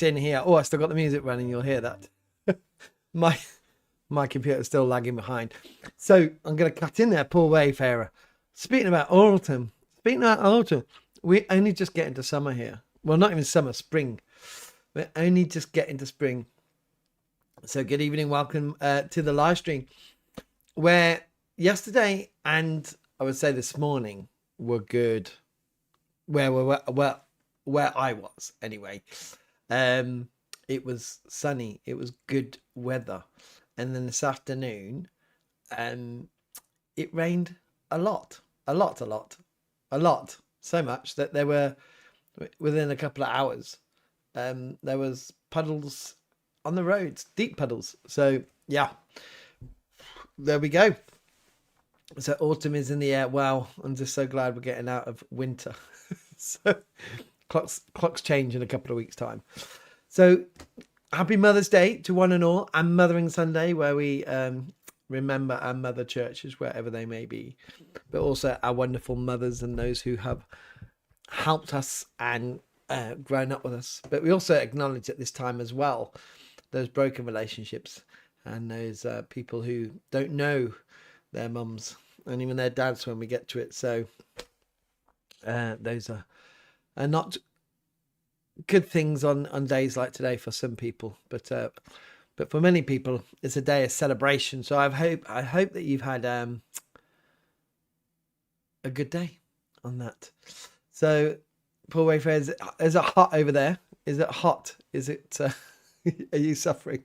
in here. Oh, I still got the music running. You'll hear that. my my computer's still lagging behind. So I'm going to cut in there. Poor Wayfarer. Speaking about autumn. We only just get into summer here. Well, not even summer, spring. We're only just getting to spring. So good evening. Welcome to the live stream, where yesterday and I would say this morning were good. Where I was anyway. It was sunny. It was good weather. And then this afternoon, it rained a lot. So much that there were, within a couple of hours, there was puddles on the roads, deep puddles. So yeah, there we go. So autumn is in the air. Wow, I'm just so glad we're getting out of winter. So clocks change in a couple of weeks' time. So happy Mother's Day to one and all, and Mothering Sunday, where we remember our mother churches wherever they may be, but also our wonderful mothers and those who have helped us and grown up with us. But we also acknowledge at this time as well those broken relationships and those people who don't know their mums and even their dads when we get to it. So those are not good things on days like today for some people, but for many people it's a day of celebration. So I hope that you've had a good day on that. So Paul Wayfair, is it hot over there? Is it hot? Is it are you suffering?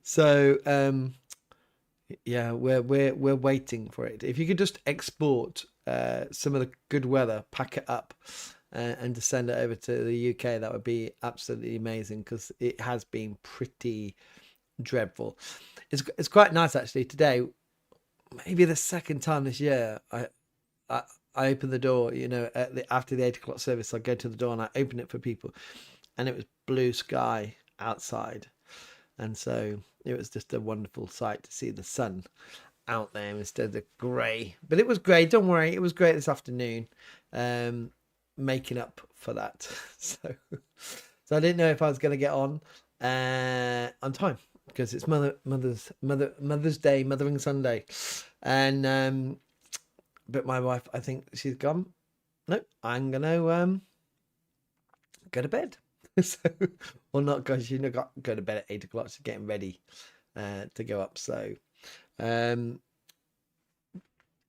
So yeah, we're waiting for it. If you could just export some of the good weather, pack it up, and to send it over to the UK, that would be absolutely amazing, because it has been pretty dreadful. It's quite nice actually. Today, maybe the second time this year, I open the door. You know, after the 8 o'clock service, I go to the door and I open it for people, and it was blue sky outside, and so it was just a wonderful sight to see the sun out there instead of grey. But it was grey. Don't worry, it was great this afternoon. Making up for that. So I didn't know if I was going to get on time, because it's Mother's Day, Mothering Sunday, and but my wife, I think she's gone. No, I'm gonna go to bed. So, well, not because she got go to bed at 8 o'clock. She's getting ready to go up. So, and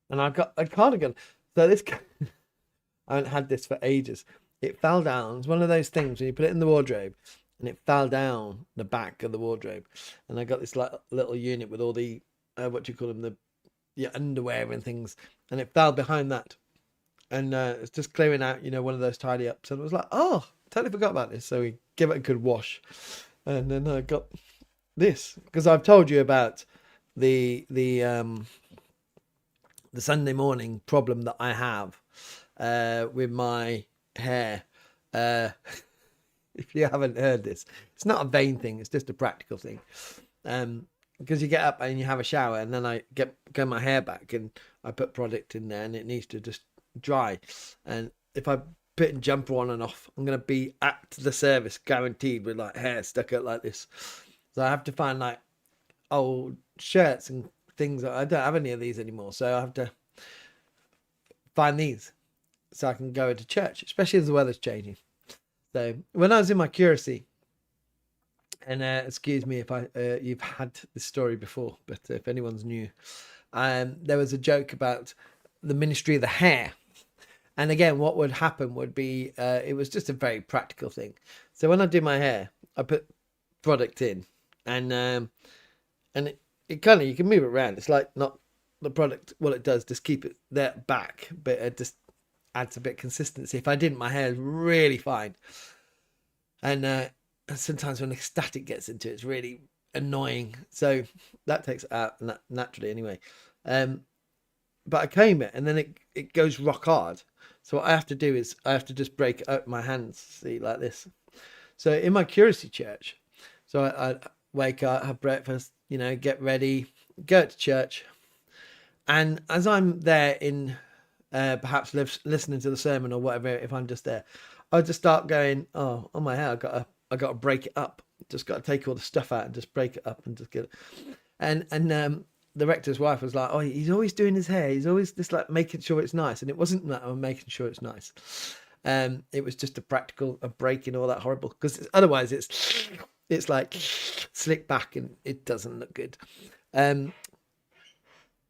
I've got a cardigan. So this. I haven't had this for ages. It fell down. It's one of those things when you put it in the wardrobe and it fell down the back of the wardrobe. And I got this like little unit with all the, what do you call them? The underwear and things. And it fell behind that. And it's just clearing out, one of those tidy ups. And I was like, oh, totally forgot about this. So we give it a good wash. And then I got this, because I've told you about the Sunday morning problem that I have with my hair. If you haven't heard this, it's not a vain thing, it's just a practical thing. Because you get up and you have a shower, and then I get my hair back and I put product in there and it needs to just dry. And if I put a jumper on and off, I'm going to be at the service guaranteed with like hair stuck out like this. So I have to find like old shirts and things. I don't have any of these anymore, so I have to find these so I can go to church, especially as the weather's changing. So when I was in my curacy, and excuse me if you've had this story before, but if anyone's new, there was a joke about the ministry of the hair. And again, what would happen would be, it was just a very practical thing. So when I do my hair, I put product in, and it kind of, you can move it around. It's like not the product, what it does, just keep it there back, but it just adds a bit of consistency. If I didn't, my hair is really fine. And sometimes when the static gets into it, it's really annoying. So that takes it out naturally anyway. But I comb it and then it goes rock hard. So what I have to do is I have to just break out my hands, see, like this. So in my curacy church, so I wake up, have breakfast, get ready, go to church. And as I'm there in perhaps listening to the sermon or whatever, if I'm just there, I'll just start going, oh, on my hair, I've got I got to break it up. Just got to take all the stuff out and just break it up and just get it. And the rector's wife was like, oh, he's always doing his hair. He's always just like making sure it's nice. And it wasn't that I'm making sure it's nice. It was just a breaking all that horrible, because otherwise it's like slick back and it doesn't look good. And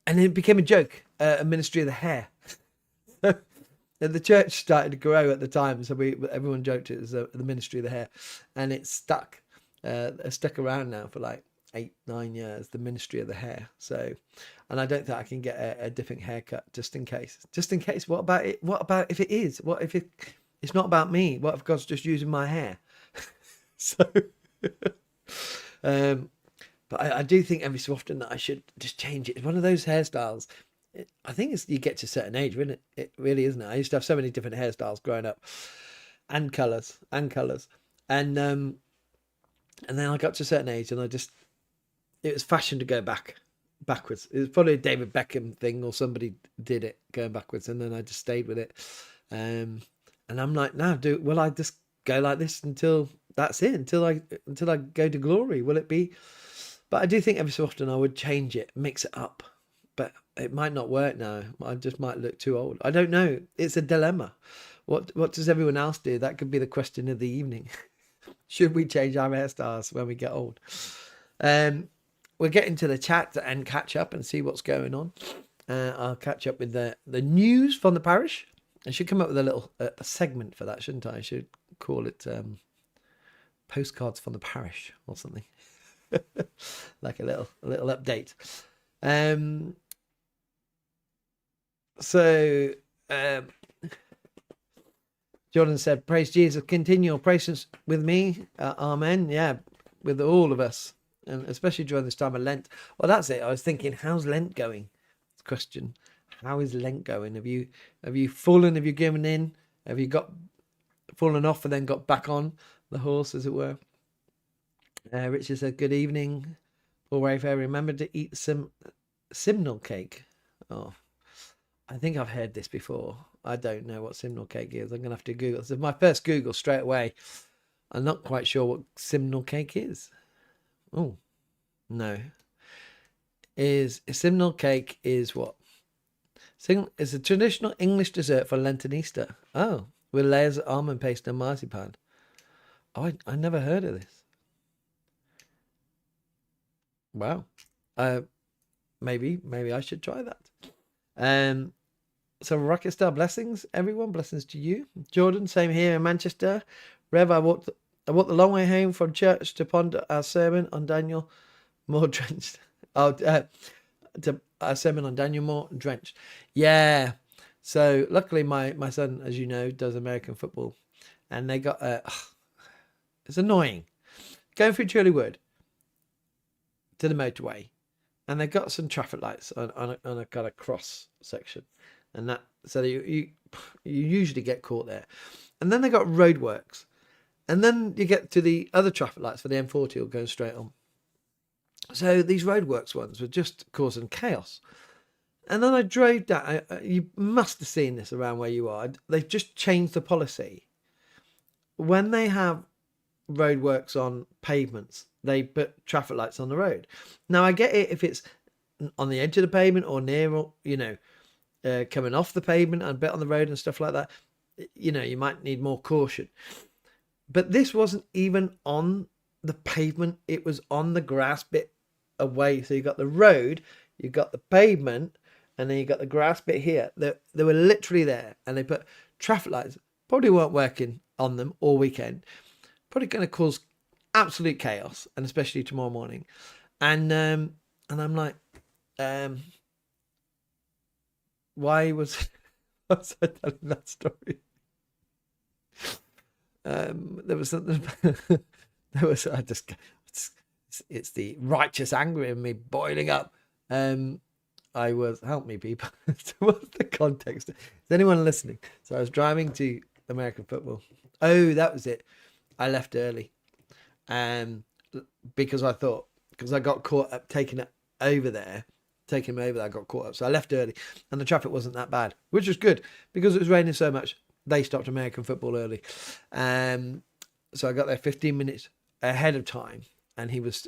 it became a joke, a ministry of the hair. The church started to grow at the time, so everyone joked it was the ministry of the hair, and it stuck. It's stuck around now for like 8-9 years, the ministry of the hair. So, and I don't think I can get a different haircut just in case. What about it? What about if it is? What if it's not about me? What if God's just using my hair? So, but I do think every so often that I should just change it. It's one of those hairstyles. I think you get to a certain age, isn't it? It really isn't. I used to have so many different hairstyles growing up, and colours, and then I got to a certain age, and it was fashion to go backwards. It was probably a David Beckham thing, or somebody did it going backwards, and then I just stayed with it. And I'm like, now, will I just go like this until that's it? Until I go to glory? Will it be? But I do think every so often I would change it, mix it up. But it might not work now. I just might look too old. I don't know. It's a dilemma. What does everyone else do? That could be the question of the evening. Should we change our hairstyles when we get old? We'll get into the chat and catch up and see what's going on. I'll catch up with the news from the parish. I should come up with a little a segment for that, shouldn't I? I should call it postcards from the parish or something. Like a little update. So Jordan said, praise Jesus, continual patience with me. Amen. Yeah, with all of us, and especially during this time of Lent. Well, that's it. I was thinking, how's Lent going? Question. How is Lent going? Have you fallen? Have you given in? Have you fallen off and then got back on the horse, as it were? Richard said, good evening. Paul Wayfair, remember to eat some simnel cake. Oh, I think I've heard this before. I don't know what simnel cake is. I'm going to have to Google. So my first Google straight away. I'm not quite sure what simnel cake is. Oh, no. Simnel cake is what? It's a traditional English dessert for Lent and Easter. Oh, with layers of almond paste and marzipan. Oh, I never heard of this. Wow. Maybe I should try that. So Rocket Star, blessings, everyone. Blessings to you. Jordan, same here in Manchester. Rev, I walked the long way home from church to ponder our sermon on Daniel more drenched. To our sermon on Daniel Moore drenched. Yeah. So luckily my son, as you know, does American football, and they got it's annoying going through Churleywood to the motorway, and they got some traffic lights on a kind of cross section, and that so you usually get caught there, and then they got roadworks, and then you get to the other traffic lights for the M40 going straight on. So these roadworks ones were just causing chaos. And then I drove down. You must have seen this around where you are. They've just changed the policy. When they have roadworks on pavements, they put traffic lights on the road. Now, I get it if it's on the edge of the pavement or near, coming off the pavement and a bit on the road and stuff like that. You might need more caution. But this wasn't even on the pavement. It was on the grass bit away. So you got the road, you got the pavement, and then you got the grass bit here. They were literally there, and they put traffic lights. Probably weren't working on them all weekend. Probably going to cause absolute chaos, and especially tomorrow morning. And I'm like, why was I telling that story? There was something. It's the righteous anger in me boiling up. Help me, people. What's the context? Is anyone listening? So I was driving to American football. Oh, that was it. I left early. Because I got caught up taking him over there, I got caught up. So I left early, and the traffic wasn't that bad, which was good because it was raining so much. They stopped American football early. So I got there 15 minutes ahead of time, and he was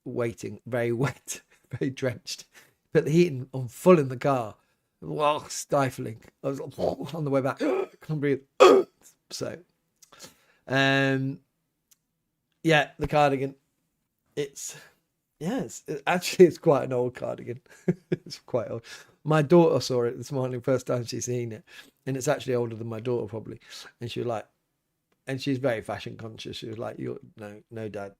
waiting, very wet, very drenched. Put the heating on full in the car. Wow, stifling. I was like, on the way back, can't breathe. So, yeah, the cardigan. It's actually it's quite an old cardigan. It's quite old. My daughter saw it this morning, first time she's seen it, and it's actually older than my daughter probably. And she was like, and she's very fashion conscious. She was like, "You're no, dad."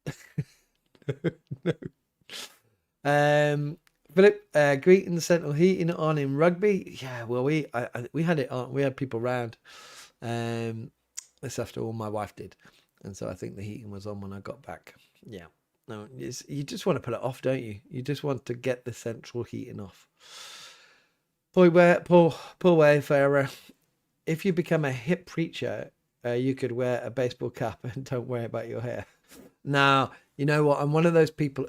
No. Philip, greeting the central heating on in Rugby. Yeah, well, we had it on. We had people round. This after all, my wife did, and so I think the heating was on when I got back. Yeah, no, you just want to put it off, don't you? You just want to get the central heating off. Poor wayfarer. If you become a hip preacher, you could wear a baseball cap and don't worry about your hair. Now, you know what? I'm one of those people.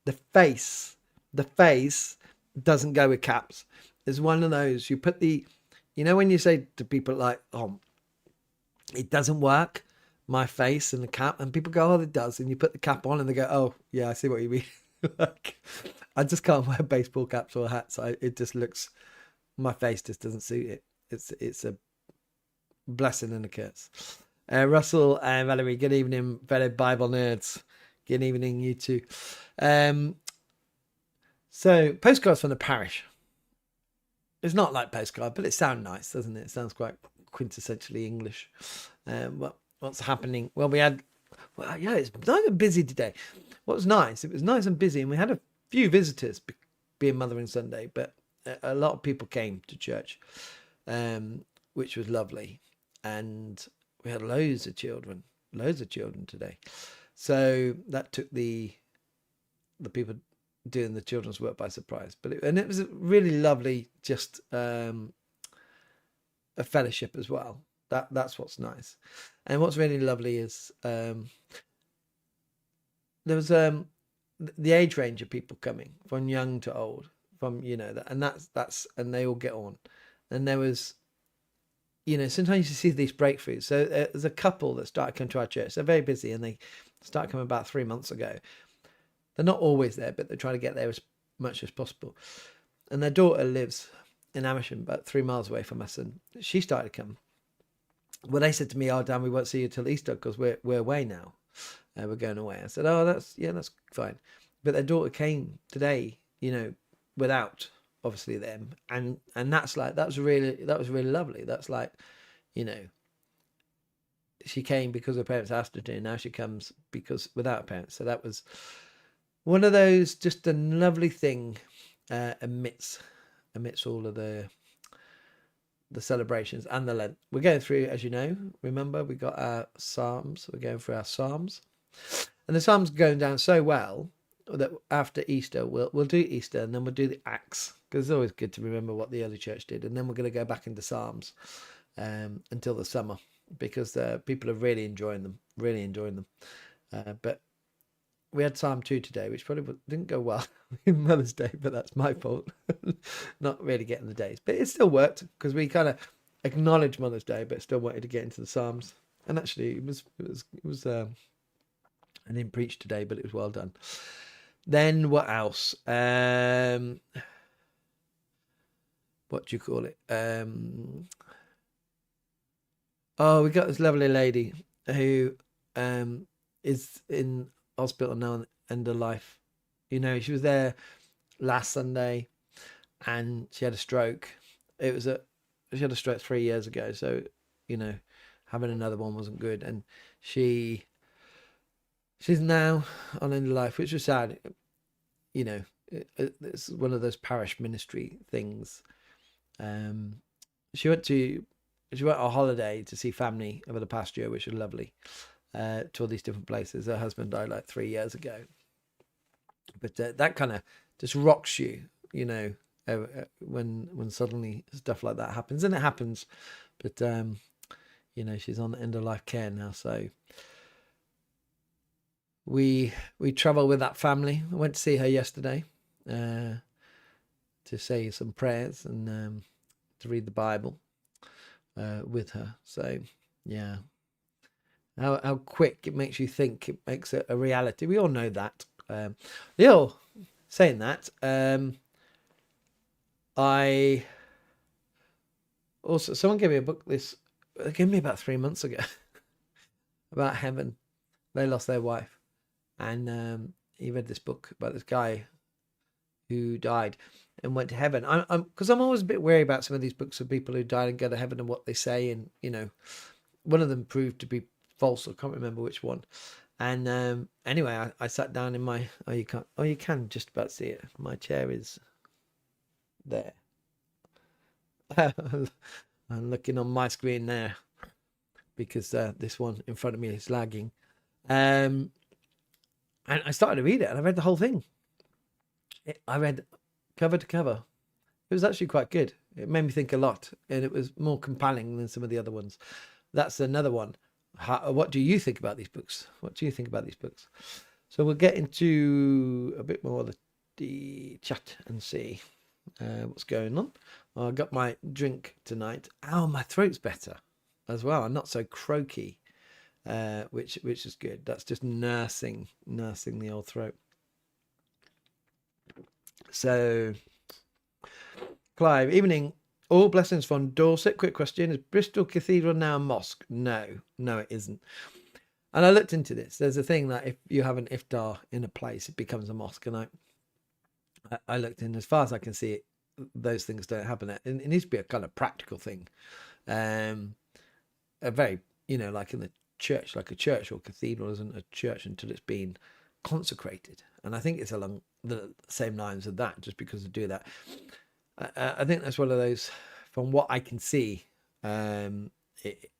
The face doesn't go with caps. It's one of those. You put when you say to people like, "Oh, it doesn't work," my face and the cap, and people go, "Oh, it does," and you put the cap on, and they go, "Oh, yeah, I see what you mean." Like, I just can't wear baseball caps or hats. It just looks, my face just doesn't suit it. It's a blessing and a curse. Russell and Valerie, good evening, fellow Bible nerds. Good evening, you two. So, postcards from the parish. It's not like postcard, but it sounds nice, doesn't it? It sounds quite quintessentially English. What's happening? Well, it's nice and busy today. What was nice? It was nice and busy, and we had a few visitors, being Mothering Sunday, but a lot of people came to church, which was lovely. And we had loads of children today. So that took the people doing the children's work by surprise. But it was really lovely, just a fellowship as well. That's what's nice. And what's really lovely is there was the age range of people coming from young to old, from and that's and they all get on. And there was, sometimes you see these breakthroughs. So there's a couple that started coming to our church. They're very busy, and they started coming about 3 months ago. They're not always there, but they're trying to get there as much as possible. And their daughter lives in Amersham, about 3 miles away from us, and she started to come. Well, they said to me, "Oh, Dan, we won't see you till Easter because we're away now. We're going away." I said, "Oh, that's fine." But their daughter came today, without obviously them, and that was really lovely. That's like, she came because her parents asked her to, and now she comes because without her parents. So that was one of those, just a lovely thing amidst all of the celebrations and the Lent. We're going through, as you know, remember, we got our Psalms. We're going through our Psalms, and the Psalms are going down so well that after Easter we'll do Easter, and then we'll do the Acts, because it's always good to remember what the early church did, and then we're going to go back into Psalms until the summer, because people are really enjoying them. But we had Psalm 2 today, which probably didn't go well in Mother's Day, but that's my fault. Not really getting the days, but it still worked, because we kind of acknowledged Mother's Day, but still wanted to get into the Psalms. And actually, it was I didn't preach today, but it was well done. Then what else? What do you call it? Oh, we got this lovely lady who is in hospital now, end of life. She was there last Sunday, and she had a stroke. She had a stroke 3 years ago, so having another one wasn't good, and she's now on end of life, which was sad. It's one of those parish ministry things. She went on holiday to see family over the past year, which was lovely. To all these different places. Her husband died like 3 years ago, but that kind of just rocks you, when suddenly stuff like that happens, and it happens. But she's on the end of life care now, so we travel with that family. I went to see her yesterday to say some prayers and to read the Bible with her. So yeah. how quick it makes you think. It makes it a reality. We all know that. Saying that, I also, someone gave me a book they gave me about 3 months ago about heaven. They lost their wife, and he read this book about this guy who died and went to heaven. Because I'm always a bit wary about some of these books of people who died and go to heaven and what they say, and one of them proved to be false. I can't remember which one. And anyway, I sat down in my you can just about see it. My chair is there. I'm looking on my screen there because this one in front of me is lagging. And I started to read it, and I read the whole thing. I read cover to cover. It was actually quite good. It made me think a lot, and it was more compelling than some of the other ones. That's another one. What do you think about these books? What do you think about these books? So we'll get into a bit more of the chat and see what's going on. I got my drink tonight. Oh, my throat's better as well. I'm not so croaky, which is good. That's just nursing the old throat. So, Clive, evening. All blessings from Dorset. Quick question: is Bristol Cathedral now a mosque? No, it isn't. And I looked into this. There's a thing that if you have an iftar in a place, it becomes a mosque. And I looked in. As far as I can see, those things don't happen. It needs to be a kind of practical thing. A very, like in the church, like a church or cathedral isn't a church until it's been consecrated. And I think it's along the same lines of that, just because to do that. I think that's one of those, from what I can see, it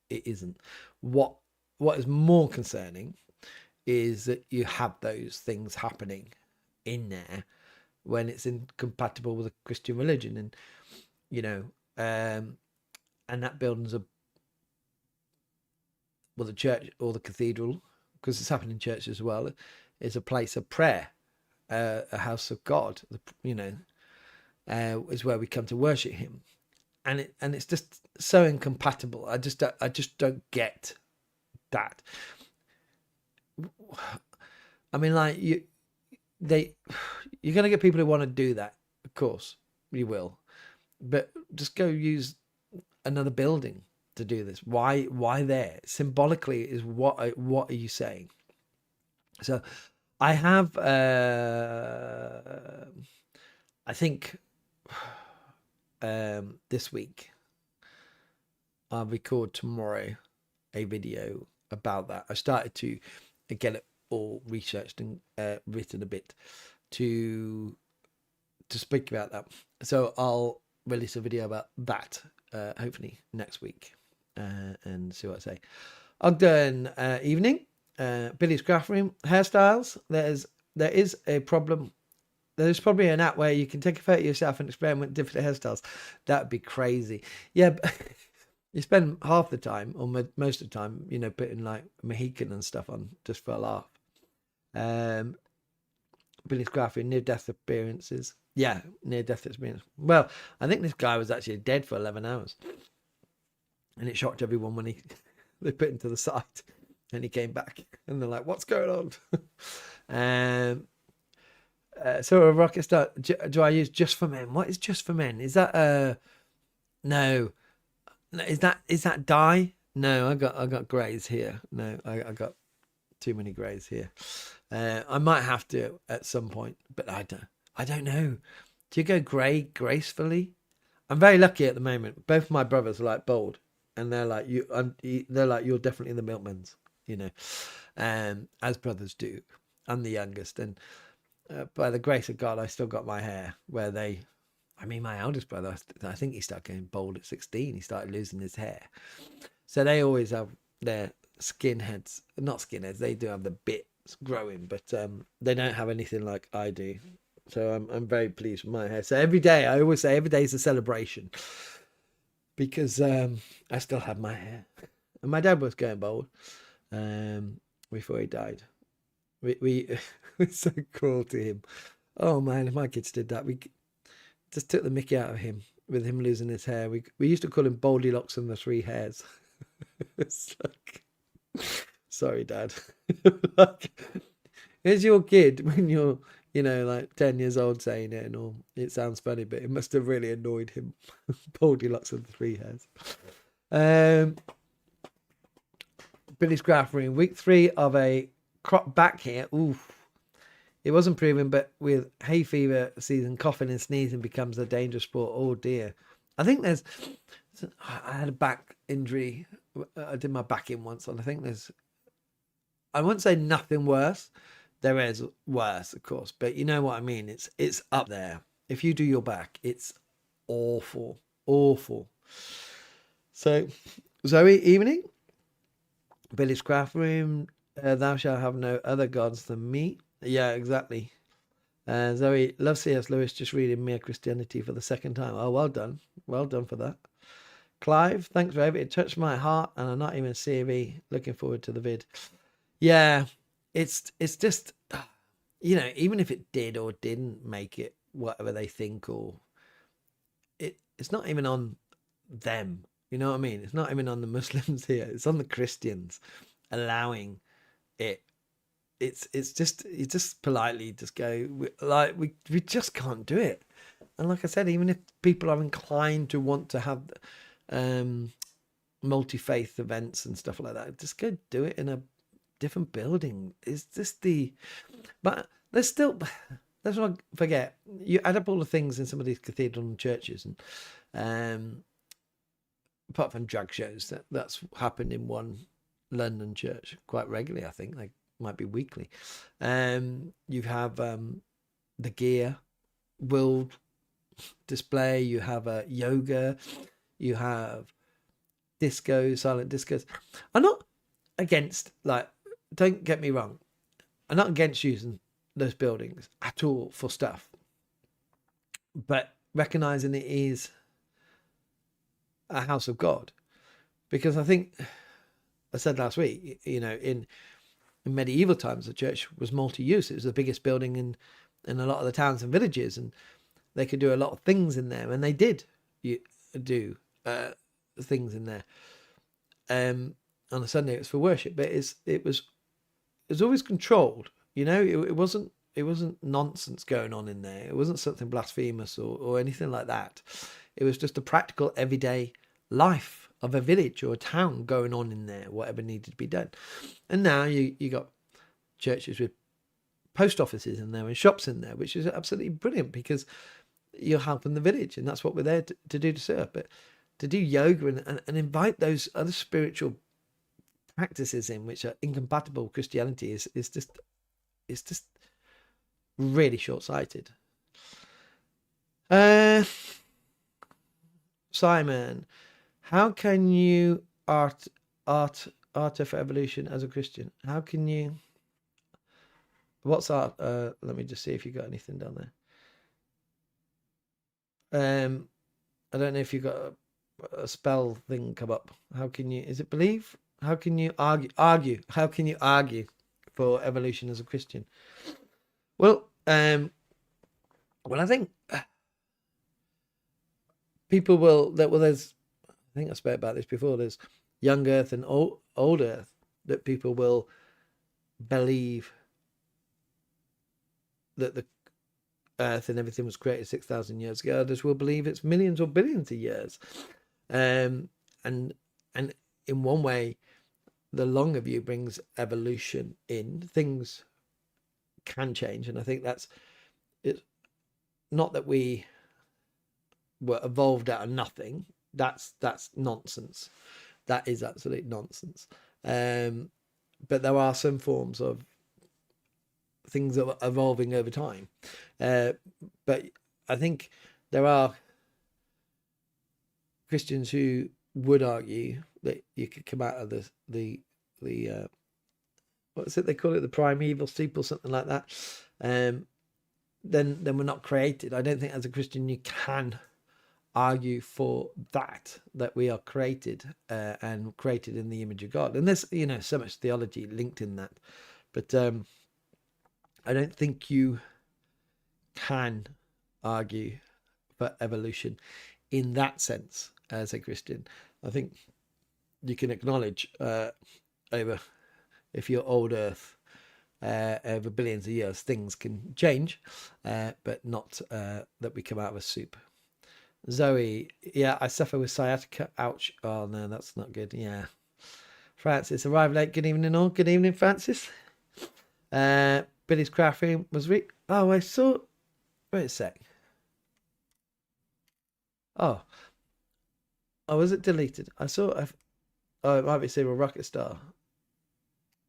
isn't. What is more concerning is that you have those things happening in there when it's incompatible with a Christian religion, and and that building's the church or the cathedral, because it's happening in churches as well, is a place of prayer, a house of God, is where we come to worship Him, and it's just so incompatible. I just don't get that. I mean, like you're gonna get people who want to do that, of course you will, but just go use another building to do this. Why there? Symbolically, is what are you saying? So I have I think this week I'll record tomorrow a video about that. I started to get it all researched and written a bit to speak about that. So I'll release a video about that hopefully next week and see what I say. Ogden, evening. Billy's craft room hairstyles. There is a problem. There's probably an app where you can take a photo of yourself and experiment with different hairstyles. That would be crazy. Yeah, but you spend half the time, or most of the time, putting like Mohican and stuff on just for a laugh. Billy's craft room, near-death appearances. Yeah, near-death experience. Well, I think this guy was actually dead for 11 hours. And it shocked everyone when they put him to the side. And he came back. And they're like, what's going on? So a rocket star, do I use Just for Men? What is Just for Men? Is that no? Is that dye? No, I got greys here. No, I got too many greys here. I might have to at some point, but I don't know. Do you go grey gracefully? I'm very lucky at the moment. Both my brothers are like bald, and they're like they're like, you're definitely the milkmans, as brothers do. I'm the youngest, and by the grace of God, I still got my hair where my eldest brother, I think he started going bald at 16. He started losing his hair. So they always have their skinheads, not skinheads, they do have the bits growing, but they don't have anything like I do. So I'm very pleased with my hair. So every day, I always say every day is a celebration because I still have my hair. And my dad was going bald before he died. We were so cruel to him. Oh man, if my kids did that, we just took the mickey out of him with him losing his hair. We used to call him Baldy Locks and the Three Hairs. It's like, Sorry, Dad. Like, here's your kid when you're, like 10 years old saying it and all. It sounds funny, but it must have really annoyed him. Goldilocks and the Three Hairs. Billy's graph room. Week 3 of a crop back here. Oof. It wasn't proven, but with hay fever season, coughing and sneezing becomes a dangerous sport. Oh dear. I think I had a back injury. I did my back in once, and I think I wouldn't say nothing worse. There is worse, of course, but you know what I mean. It's up there. If you do your back, it's awful, awful. So, Zoe, evening. Billy's craft room. Thou shalt have no other gods than me. Yeah, exactly. Zoe, love C.S. Lewis, just reading Mere Christianity for the second time. Oh, well done. Well done for that. Clive, thanks, Rev. It touched my heart, and I'm not even CV. Looking forward to the vid. Yeah, it's just, even if it did or didn't make it, whatever they think, or it's not even on them. You know what I mean? It's not even on the Muslims here. It's on the Christians allowing it. It's just, you just politely just go, we just can't do it. And like I said, even if people are inclined to want to have multi-faith events and stuff like that, just go do it in a different building. It's just but there's still, let's not forget, you add up all the things in some of these cathedrals and churches, and apart from drag shows, that's happened in one London church quite regularly. I think they might be weekly. You have the gear world display. You have yoga. You have disco, silent discos. I'm not against, don't get me wrong, I'm not against using those buildings at all for stuff, but recognizing it is a house of God, because I think I said last week, in medieval times, the church was multi-use. It was the biggest building in a lot of the towns and villages, and they could do a lot of things in there, and they did do things in there. On a Sunday, it was for worship, but it was always controlled. It wasn't nonsense going on in there. It wasn't something blasphemous or anything like that. It was just a practical, everyday life of a village or a town going on in there, whatever needed to be done. And now you got churches with post offices in there and shops in there, which is absolutely brilliant, because you're helping the village, and that's what we're there to do, to serve. But to do yoga and invite those other spiritual practices in, which are incompatible with Christianity, is just really short-sighted. Simon, how can you art for evolution as a Christian? How can you? What's art? Let me just see if you got anything down there. I don't know if you got a spell thing come up. How can you? Is it believe? How can you argue? How can you argue for evolution as a Christian? Well, I think people will. There's. I think I spoke about this before. There's young Earth and old Earth, that people will believe that the Earth and everything was created 6,000 years ago. Others will believe it's millions or billions of years. And in one way, the longer view brings evolution in. Things can change, and I think it's not that we were evolved out of nothing. That's nonsense. That is absolute nonsense. But there are some forms of things that are evolving over time. But I think there are Christians who would argue that you could come out of the what's it they call it, the primeval steeple, something like that. Then we're not created. I don't think as a Christian you can argue for that we are created and created in the image of God. And there's so much theology linked in that, but I don't think you can argue for evolution in that sense as a Christian. I think you can acknowledge a over, if you're old Earth, over billions of years, things can change, but not that we come out of a soup. Zoe, yeah, I suffer with sciatica. Ouch. Oh no, that's not good. Yeah. Francis, arrived late. Good evening, all. Good evening, Francis. Billy's craft room was oh, I saw. Wait a sec. Oh, was it deleted? I saw. Oh, it might be saying Rocket Star.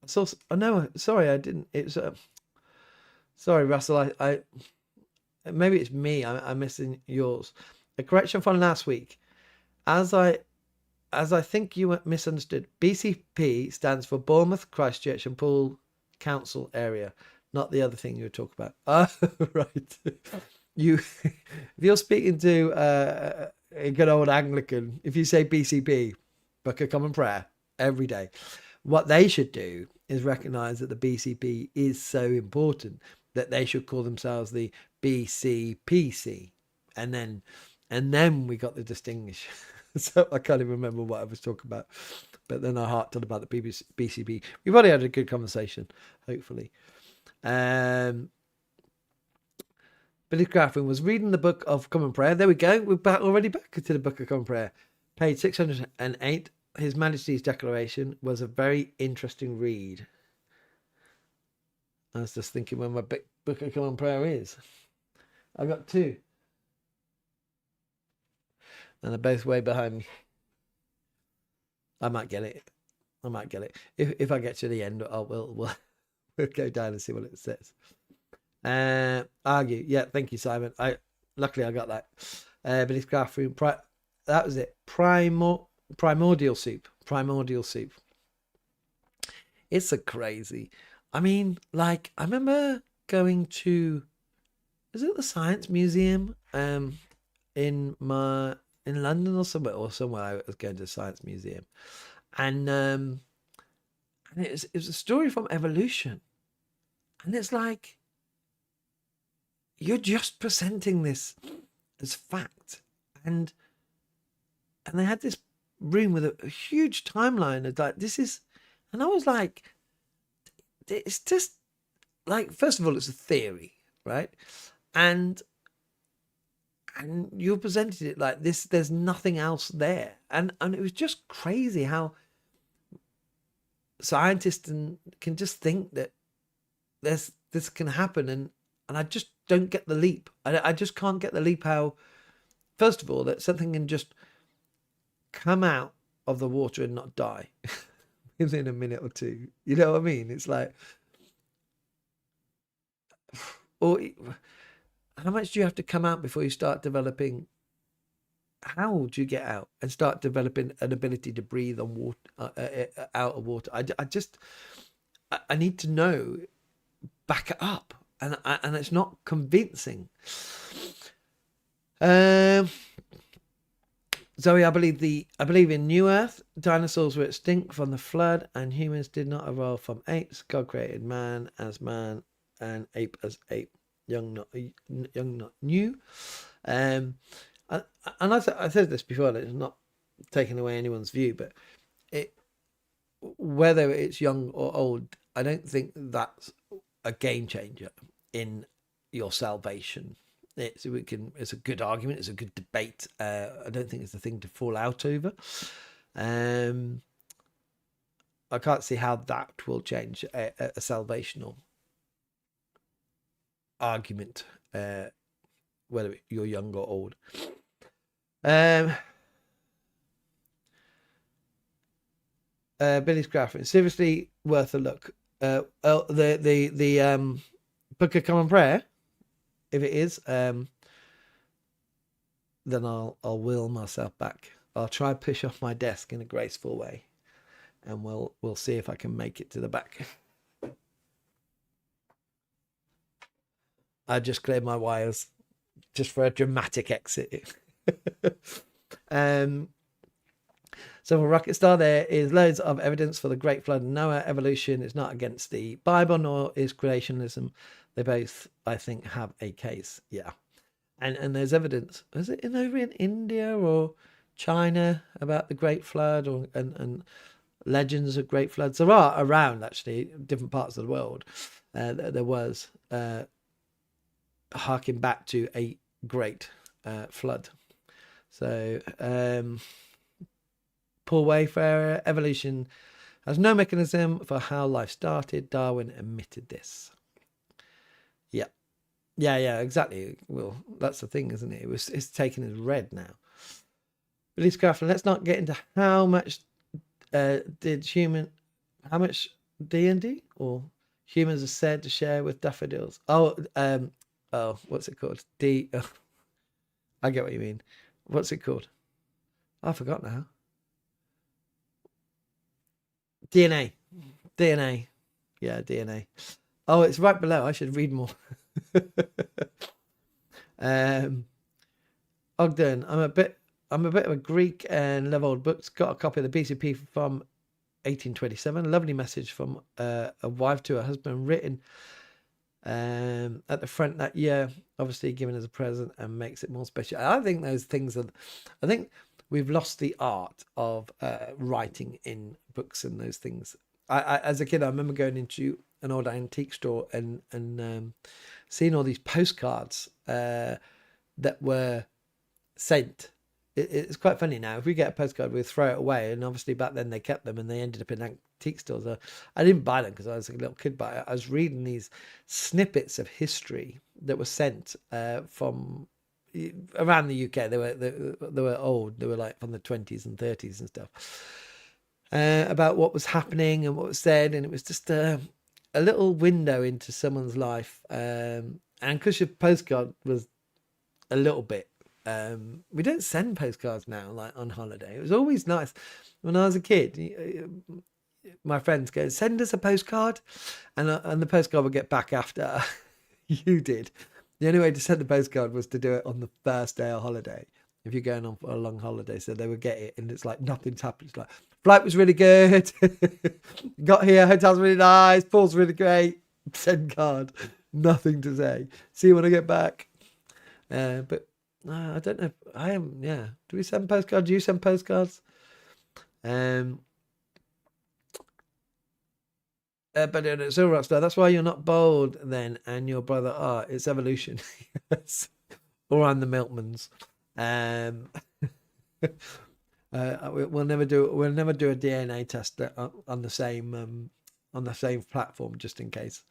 I saw. Oh no, sorry, I didn't. It's. Sorry, Russell. I maybe it's me. I'm missing yours. A correction from last week. As I think you misunderstood, BCP stands for Bournemouth, Christchurch, and Poole Council area, not the other thing you were talking about. Oh, right. If you're speaking to a good old Anglican, if you say BCP, Book of Common Prayer, every day, what they should do is recognise that the BCP is so important that they should call themselves the BCPC, and then we got the distinguish. So I can't even remember what I was talking about, but then I harked on about the BCP. We've already had a good conversation, hopefully. Billy Craftman was reading the Book of Common Prayer. There we go. We're already back to the Book of Common Prayer. Page 608. His Majesty's Declaration was a very interesting read. I was just thinking when my Book of Common Prayer is. I got two. And they're both way behind me. I might get it. If I get to the end, we'll go down and see what it says. Argue. Yeah, thank you, Simon. Luckily I got that. Billy's craft room. That was it. Primordial soup. It's a crazy. I mean, like, I remember going to, is it the Science Museum? In London or somewhere I was going to the Science Museum, and it was a story from evolution, and it's like you're just presenting this as fact, and they had this room with a huge timeline of like this is, and I was like, it's just like, first of all, it's a theory, right, and you presented it like this. There's nothing else there, and it was just crazy how scientists can just think that this can happen, and I just don't get the leap. I just can't get the leap. How, first of all, that something can just come out of the water and not die within a minute or two. You know what I mean? It's like, or how much do you have to come out before you start developing? How do you get out and start developing an ability to breathe on water, out of water? I need to know, back it up, and it's not convincing. Zoe, I believe in New Earth. Dinosaurs were extinct from the flood, and humans did not evolve from apes. God created man as man and ape as ape. Young not new. And I said this before, and it's not taking away anyone's view, but whether it's young or old, I don't think that's a game changer in your salvation. It's a good argument, it's a good debate. I don't think it's a thing to fall out over. I can't see how that will change a salvational argument, whether you're young or old. Billy's Graphic, seriously worth a look. The Book of Common Prayer, if it is, then I'll wheel myself back. I'll try and push off my desk in a graceful way, and we'll see if I can make it to the back. I just cleared my wires just for a dramatic exit. So for Rocket Star, there is loads of evidence for the Great Flood and Noah. Evolution is not against the Bible, nor is creationism. They both, I think, have a case. Yeah. And there's evidence. Is it over in India or China about the Great Flood? And legends of great floods. There are around, actually, different parts of the world. There was harking back to a great flood. So, Paul Wayfarer, evolution has no mechanism for how life started. Darwin admitted this. Yeah, exactly. Well, that's the thing, isn't it? It's taken as read now. Billy Scrafflin, let's not get into how much how much D&D or humans are said to share with daffodils. What's it called? I get what you mean. What's it called? I forgot now. DNA. Yeah, DNA. Oh, it's right below. I should read more. Ogden, I'm a bit of a Greek and love old books. Got a copy of the BCP from 1827. Lovely message from a wife to her husband, written at the front that year, obviously given as a present, and makes it more special. I think those things I think we've lost the art of writing in books and those things. I as a kid, I remember going into an old antique store and seeing all these postcards that were sent. It's quite funny now. If we get a postcard, we throw it away. And obviously back then they kept them and they ended up in antique stores. I didn't buy them because I was a little kid, but I was reading these snippets of history that were sent from around the UK. They were old. They were like from the 20s and 30s and stuff, about what was happening and what was said. And it was just a little window into someone's life. And because your postcard was a little bit, we don't send postcards now, like on holiday. It was always nice when I was a kid. My friends go, send us a postcard, and the postcard would get back after you did. The only way to send the postcard was to do it on the first day of holiday, if you're going on for a long holiday. So they would get it, and it's like nothing's happened. It's like, flight was really good, got here, hotel's really nice, pool's really great, send card, nothing to say, see you when I get back. But I don't know. Do we send postcards? Do you send postcards? But it's all right, Rockstar. That's why you're not bold then, and your brother are. It's evolution. Yes. Or I'm the Milkmans. We'll never do a DNA test on the same platform, just in case.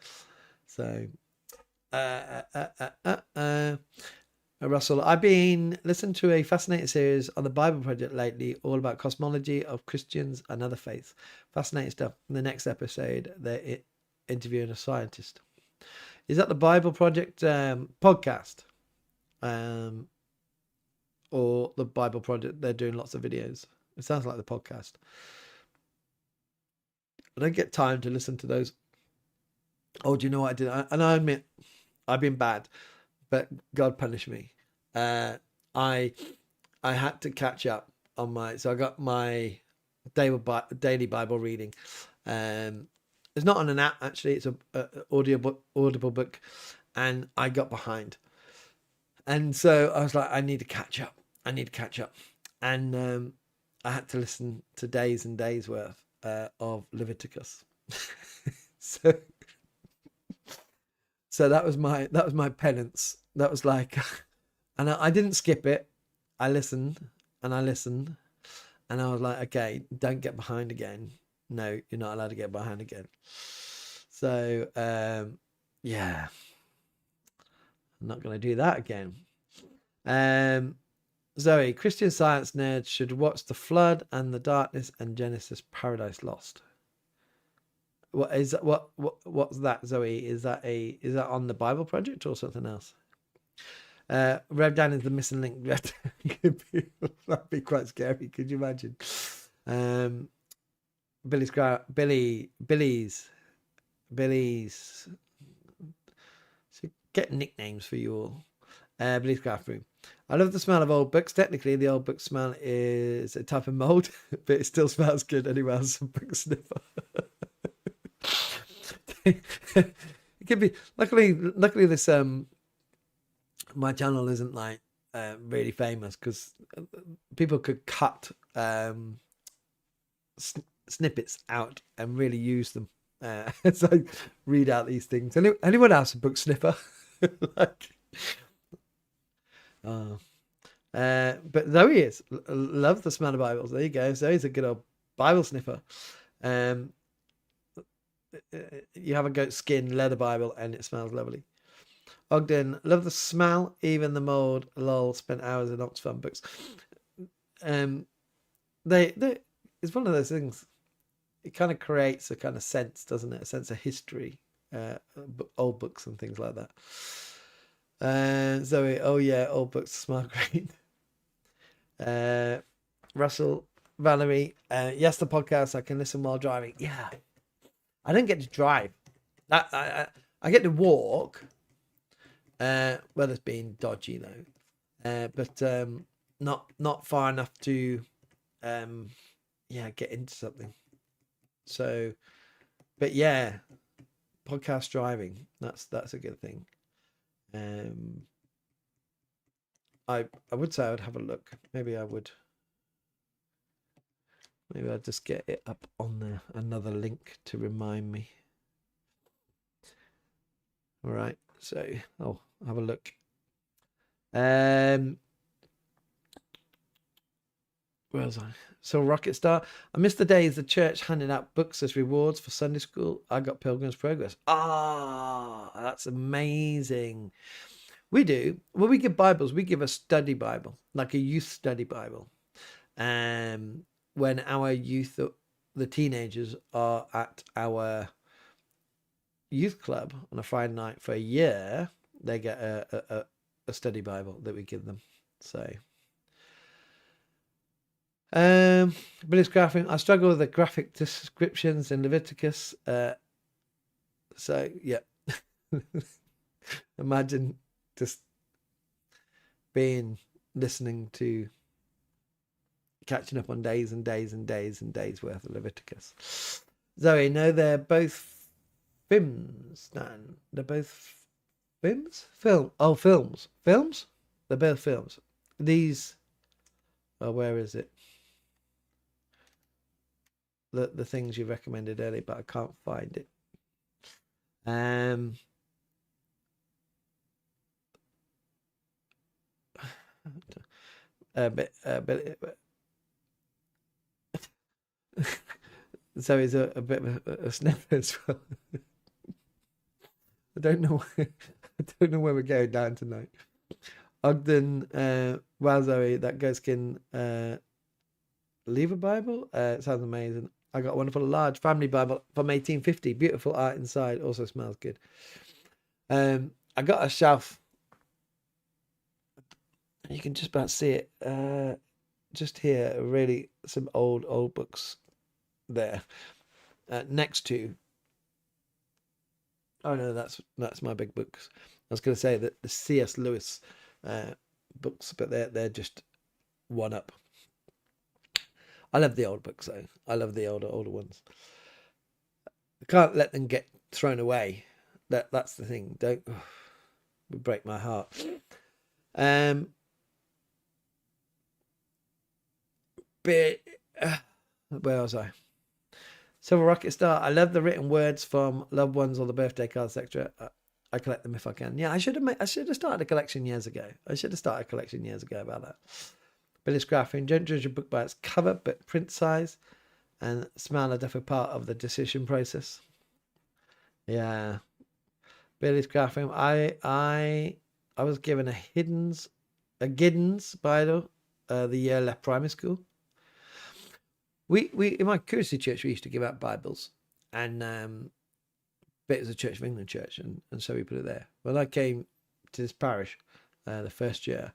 So, Russell, I've been listening to a fascinating series on the Bible Project lately, all about cosmology of Christians and other faiths. Fascinating stuff. In the next episode, they're interviewing a scientist. Is that the Bible Project podcast? Or the Bible Project? They're doing lots of videos. It sounds like the podcast. I don't get time to listen to those. Oh, do you know what I did? And I admit, I've been bad, but God punished me. I had to catch up on so I got my daily Bible reading. It's not on an app, actually. It's a audible book, and I got behind. And so I was like, I need to catch up. And I had to listen to days and days worth of Leviticus. So that was my penance. That was like, and I didn't skip it. I listened, and I was like, okay, don't get behind again. No, you're not allowed to get behind again. So, yeah, I'm not going to do that again. Zoe, Christian Science nerds should watch The Flood and the Darkness and Genesis Paradise Lost. What is that? What's that, Zoe? Is that on the Bible Project or something else? Rev Dan is the missing link. That'd be quite scary. Could you imagine? Billy's. So get nicknames for you all. Billy's craft room. I love the smell of old books. Technically, the old book smell is a type of mold, but it still smells good anyway. As a book sniffer. It could be. Luckily, this my channel isn't like really famous, because people could cut snippets out and really use them. So I read out these things. Anyone else a book sniffer? Like, but Zoe is. Love the smell of Bibles. There you go. Zoe's a good old Bible sniffer. You have a goat skin leather Bible and it smells lovely. Ogden, love the smell, even the mold. Lol, spent hours in Oxfam books. They it's one of those things. It kind of creates a kind of sense, doesn't it? A sense of history, old books and things like that. Zoe, oh yeah, old books smell great. Russell, Valerie, yes, the podcast I can listen while driving. Yeah, I don't get to drive. I get to walk. Well, it's been dodgy though, but not far enough to get into something. So, but yeah, podcast driving, that's a good thing. I would say I would have a look. Maybe I'd just get it up on there, another link to remind me. All right, so I'll have a look. Where was I? So Rocket Star. I missed the days the church handed out books as rewards for Sunday school. I got Pilgrim's Progress. That's amazing. We do. When we give Bibles, we give a study Bible, like a youth study Bible. When our youth, the teenagers, are at our youth club on a Friday night for a year, they get a study Bible that we give them. So, Billy's graphing. I struggle with the graphic descriptions in Leviticus. So yeah, imagine just listening to, catching up on days and days and days and days worth of Leviticus. Zoe, no, they're both films, Dan. They're both films? Films. Films? They're both films. These, where is it? The things you recommended earlier, but I can't find it. So he's a bit of a sniffer as well. I don't know where we're going down tonight. Ogden, wow, Zoe, that goat skin lever Bible, it sounds amazing. I got a wonderful large family Bible from 1850. Beautiful art inside. Also smells good. I got a shelf. You can just about see it. Just here, really some old books there. Next to. Oh no, that's my big books. I was going to say that the C.S. Lewis books, but they're just one up. I love the old books though. I love the older ones. I can't let them get thrown away. That's the thing. It would break my heart. But where was I? Silver Rocket Star. I love the written words from loved ones or the birthday cards, etc. I collect them if I can. Yeah, I should have started a collection years ago. About that. Billy's graphing. Don't judge a book by its cover, but print size and smell are definitely part of the decision process. Yeah. Billy's graphing. I was given a Giddens Bible the year I left primary school. We in my Courtesy church we used to give out Bibles, and but it was a Church of England church, and so we put it there. When I came to this parish the first year,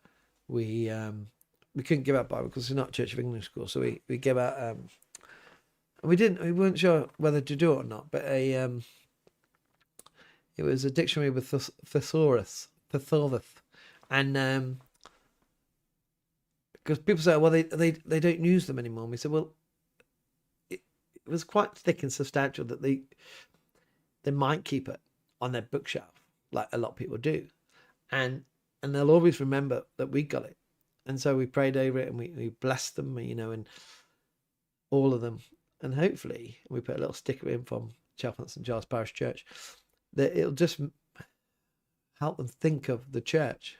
we couldn't give out Bible because it's not Church of England school, so we gave out we weren't sure whether to do it or not, but it was a dictionary with thesaurus, and because people say, well, they don't use them anymore, and we said, well, it was quite thick and substantial that they might keep it on their bookshelf, like a lot of people do, and they'll always remember that we got it. And so we prayed over it and we blessed them, and all of them. and hopefully we put a little sticker in from Cheltenham St Giles Parish Church, that it'll just help them think of the church.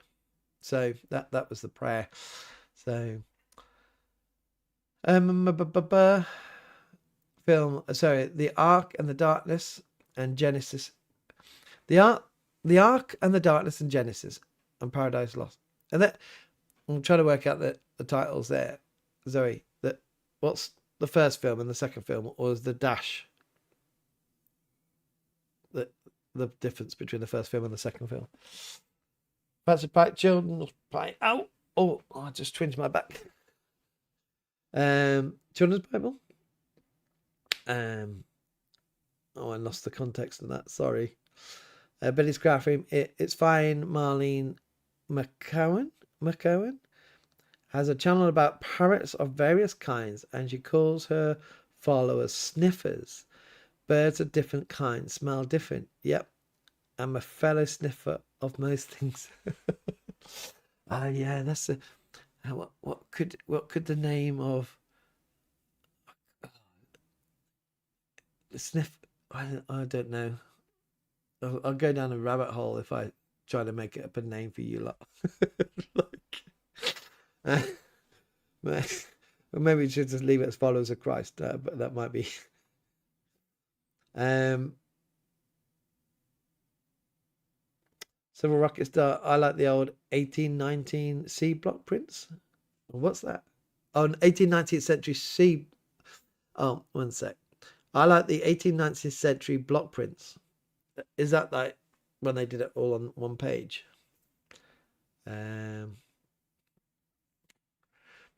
So that was the prayer. So film, sorry, the Ark and the Darkness and Genesis. The Ark and the Darkness and Genesis and Paradise Lost. And that I'm trying to work out the titles there. Zoe, what's the first film and the second film, or is the dash the difference between the first film and the second film? Fancy Pack, Children's Pie. Ow! Oh, I just twinged my back. Children's Bible. I lost the context of that. Sorry. Billy's Craft Room. It's fine. Marlene McCowan has a channel about parrots of various kinds, and she calls her followers sniffers. Birds of different kinds smell different. Yep, I'm a fellow sniffer of most things. Yeah, that's a what could the name of sniff? I don't know. I'll go down a rabbit hole if I try to make it up a name for you lot. Or maybe we should just leave it as followers of Christ, but that might be. Civil Rocket Star. I like the old 1819 C block prints. What's that? Oh, 18th century C. Oh, one sec. I like the 18th century block prints. Is that like when they did it all on one page? But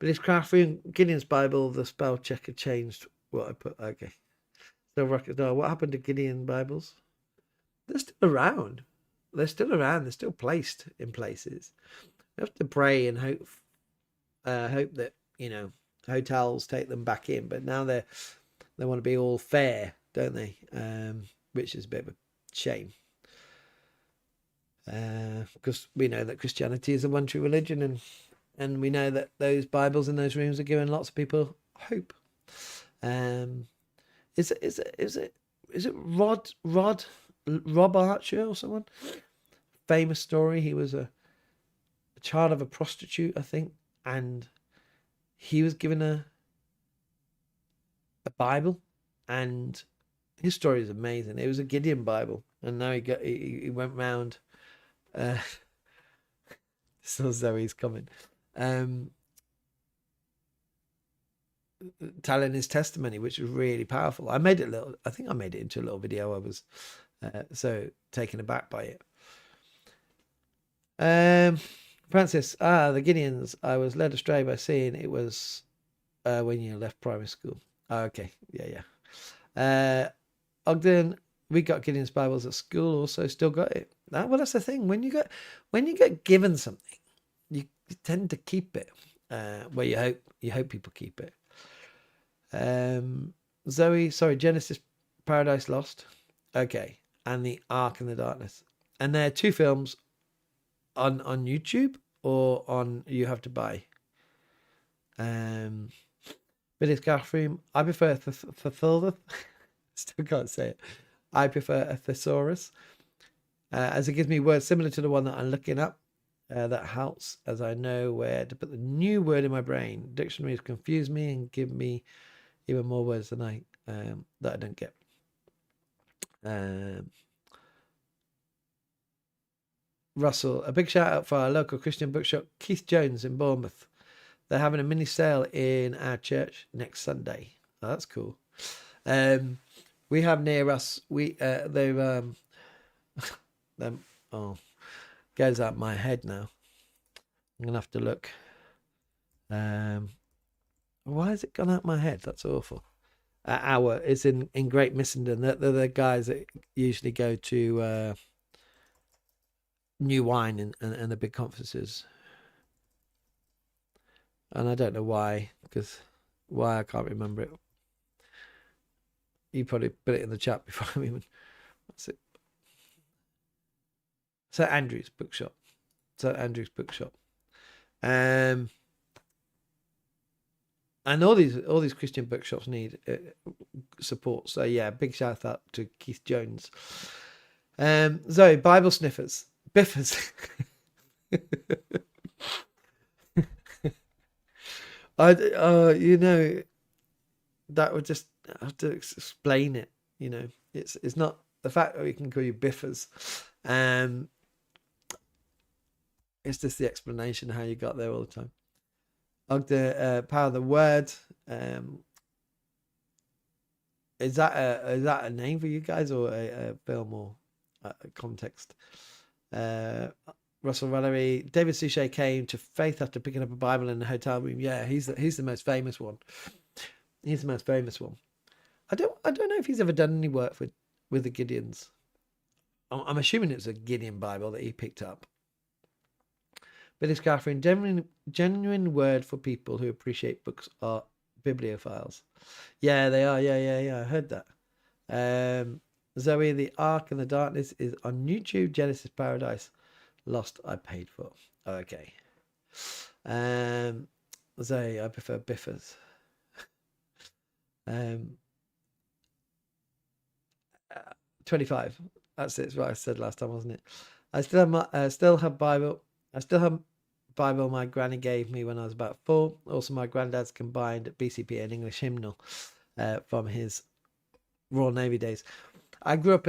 it's crafty. Gideon's Bible, the spell checker changed what I put. Okay. So what happened to Gideon Bibles? They're still around. They're still around. They're still placed in places. You have to pray and hope that hotels take them back in. But now they want to be all fair, don't they? Which is a bit of a shame. Because we know that Christianity is the one true religion, and we know that those Bibles in those rooms are giving lots of people hope. Is it Rob Archer or someone? Famous story. He was a child of a prostitute, I think, and he was given a Bible, and his story is amazing. It was a Gideon Bible, and now he went round. So Zoe's coming. Telling his testimony, which was really powerful. I think I made it into a little video. I was so taken aback by it. Francis, the Gideons. I was led astray by seeing it was when you left primary school. Oh, okay, yeah. Ogden, we got Gideon's Bibles at school. Also, still got it. Well, that's the thing. When you get given something, you tend to keep it. Well, you hope people keep it. Zoe, sorry, Genesis, Paradise Lost. Okay, and the Ark and the Darkness. And there are 2 films on YouTube or on you have to buy. Billy's Bathroom. I prefer still can't say it. I prefer a thesaurus, as it gives me words similar to the one that I'm looking up. That helps, as I know where to put the new word in my brain. Dictionaries confuse me and give me even more words than that I don't get. Russell, a big shout out for our local Christian bookshop, Keith Jones in Bournemouth. They're having a mini sale in our church next Sunday. Oh, that's cool. We have near us. Goes out my head now. I'm gonna have to look. Why has it gone out my head? That's awful. It's in Great Missenden. They're the guys that usually go to New Wine and the big conferences. And I don't know why, I can't remember it. You probably put it in the chat before I even. That's it. St Andrew's Bookshop. And all these Christian bookshops need support. So yeah, big shout out to Keith Jones. Zoe, Bible sniffers, biffers. That would just have to explain it. It's not the fact that we can call you biffers. It's just the explanation of how you got there all the time. The power of the word. Is that a name for you guys, or a film, or a context? Russell Valerie, David Suchet came to faith after picking up a Bible in a hotel room. Yeah, he's the most famous one. He's the most famous one. I don't know if he's ever done any work with the Gideons. I'm assuming it's a Gideon Bible that he picked up. Billy Catherine, genuine word for people who appreciate books are bibliophiles. Yeah, they are. Yeah. I heard that. Zoe, the Ark and the Darkness is on YouTube. Genesis Paradise Lost, I paid for. Okay. Zoe, I prefer biffers. 25. That's it. It's what I said last time, wasn't it? I still have Bible my granny gave me when I was about 4. Also, my granddad's combined BCP and English hymnal from his Royal Navy days. I grew up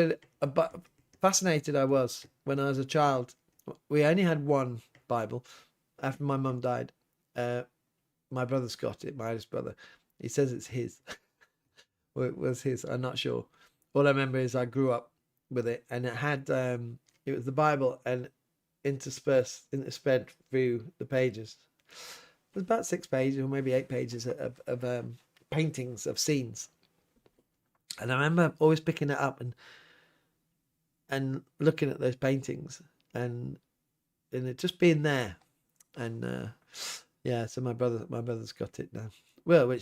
fascinated I was when I was a child. We only had one Bible after my mum died. My brother's got it, my eldest brother. He says it's his. Well, it was his. I'm not sure. All I remember is I grew up with it, and it had it was the Bible, and interspersed through the pages. It was about 6 pages or maybe 8 pages of paintings of scenes. And I remember always picking it up and looking at those paintings and it just being there. And yeah, so my brother's got it now. Well,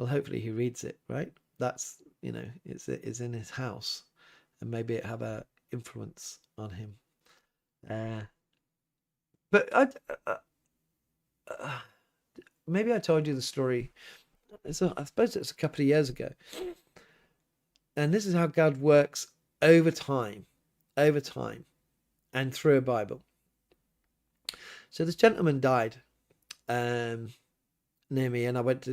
hopefully he reads it, right? That's it's in his house, and maybe it have a influence on him. But maybe I told you the story. I suppose it's a couple of years ago. And this is how God works over time, and through a Bible. So this gentleman died near me, and I went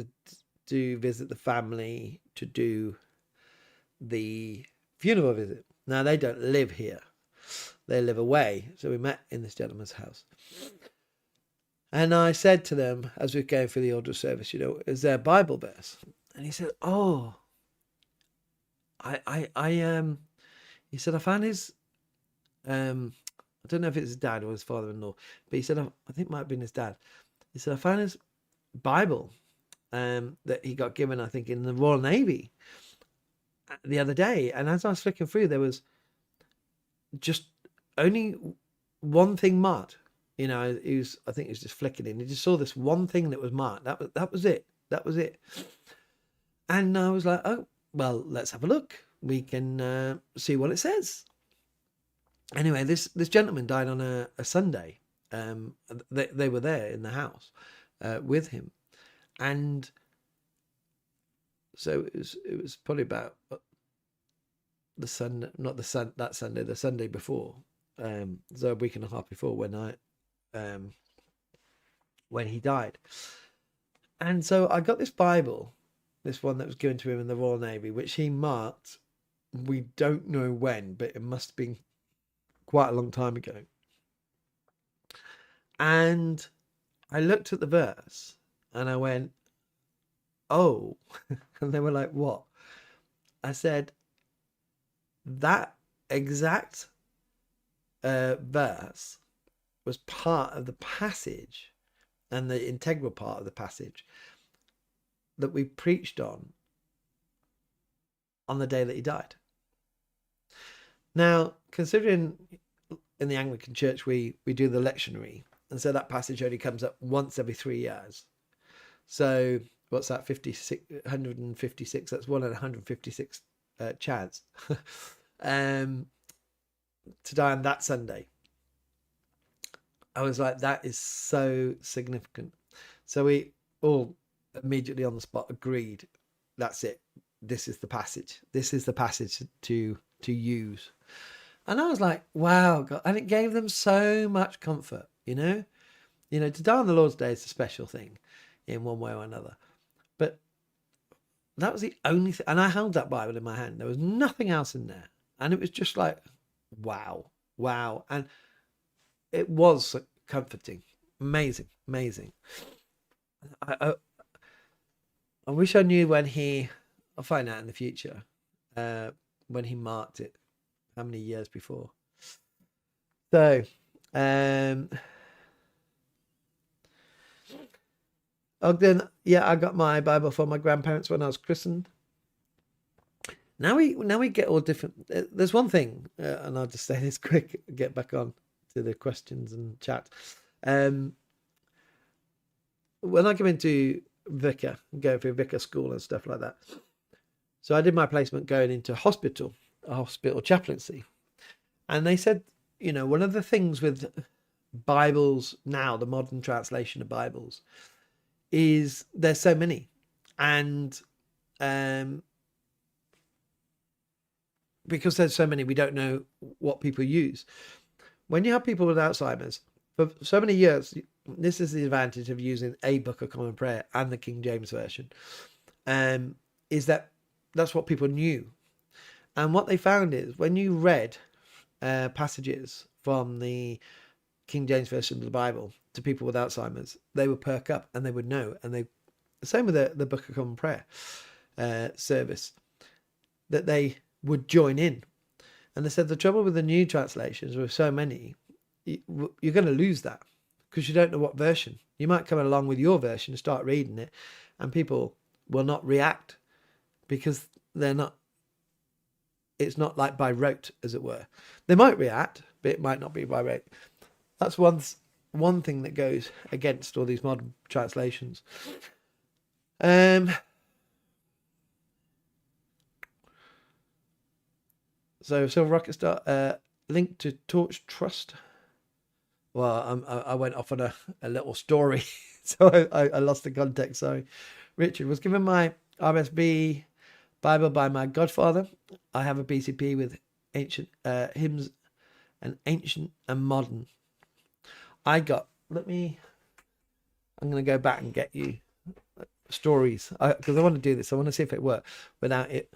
to visit the family to do the funeral visit. Now, they don't live here. They live away. So we met in this gentleman's house. And I said to them, as we were going through the order of service, is there a Bible verse? And he said, oh, he said, I found his, I don't know if it's his dad or his father-in-law, but he said, I think it might have been his dad. He said, I found his Bible that he got given, I think, in the Royal Navy the other day. And as I was flicking through, there was just only one thing marked. I think he was just flicking in. He just saw this one thing that was marked. That was it. And I was like, oh, well, let's have a look. We can see what it says. Anyway, this gentleman died on a Sunday. They were there in the house with him, and so it was probably about the Sunday, not that Sunday, the Sunday before, so a week and a half before when he died. And so I got this Bible, this one that was given to him in the Royal Navy, which he marked, we don't know when, but it must have been quite a long time ago. And I looked at the verse and I went, oh, and they were like, what? I said, that exact verse was part of the passage, and the integral part of the passage that we preached on the day that he died. Now, considering in the Anglican Church we do the lectionary, and so that passage only comes up once every 3 years. So what's that? 156. That's 1 in 156 chance to die on that Sunday. I was like, that is so significant. So we all immediately on the spot agreed, that's it. This is the passage. This is the passage to use. And I was like, wow, God. And it gave them so much comfort, you know? You know, to die on the Lord's Day is a special thing in one way or another. But that was the only thing. And I held that Bible in my hand. There was nothing else in there. And it was just like, wow, wow. And it was comforting. Amazing, amazing. I wish I knew when I'll find out in the future, when he marked it, how many years before. So, Ogden, yeah, I got my Bible from my grandparents when I was christened. Now we get all different. There's one thing, and I'll just say this quick, get back on to the questions and chat. When I come into vicar, going through vicar school and stuff like that. So I did my placement going into a hospital chaplaincy. And they said, you know, one of the things with Bibles now, the modern translation of Bibles, is there's so many. And because there's so many, we don't know what people use. When you have people with Alzheimer's, for so many years, this is the advantage of using a Book of Common Prayer and the King James Version, is that's what people knew. And what they found is when you read passages from the King James Version of the Bible to people with Alzheimer's, they would perk up and they would know. And the same with the Book of Common Prayer service, that they would join in. And they said the trouble with the new translations, with so many, you're going to lose that because you don't know what version. You might come along with your version and start reading it, and people will not react because it's not like by rote, as it were. They might react, but it might not be by rote. That's one thing that goes against all these modern translations. So Silver Rocket Star, link to Torch Trust. Well, I went off on a little story, so I lost the context. Sorry. Richard was given my RSB Bible by my godfather. I have a BCP with ancient hymns and ancient and modern. I'm going to go back and get you stories because I want to do this. I want to see if it works without it.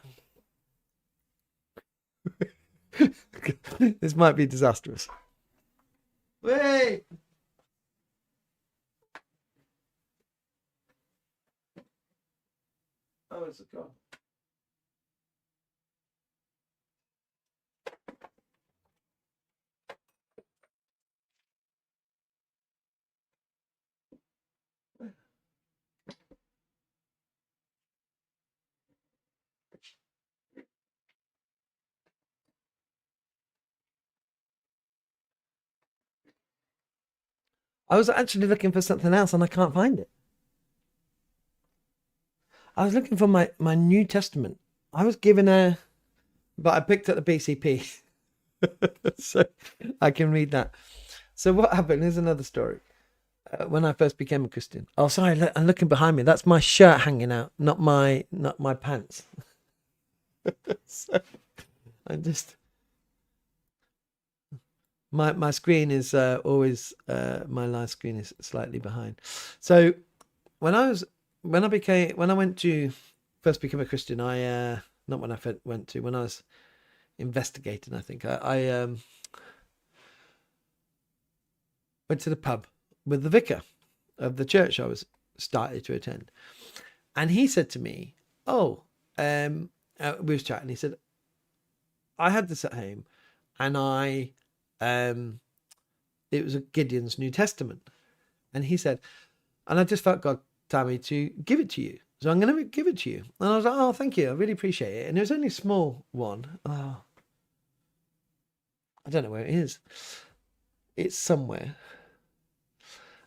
This might be disastrous. Wait. Oh, it's gone. I was actually looking for something else and I can't find it. I was looking for my New Testament. I was given but I picked up the BCP. So I can read that. So what happened? Here's another story. When I first became a Christian. Oh, sorry, I'm looking behind me. That's my shirt hanging out, not my pants. So I'm just... My screen is always my live screen is slightly behind. So when I went to first become a Christian, when I was investigating, I think I went to the pub with the vicar of the church I was started to attend, and he said to me, "Oh, we was chatting. He said, I had this at home, and it was a Gideon's New Testament." And he said, and I just felt God tell me to give it to you. So I'm going to give it to you. And I was like, oh, thank you. I really appreciate it. And it was only a small one. Oh, I don't know where it is. It's somewhere.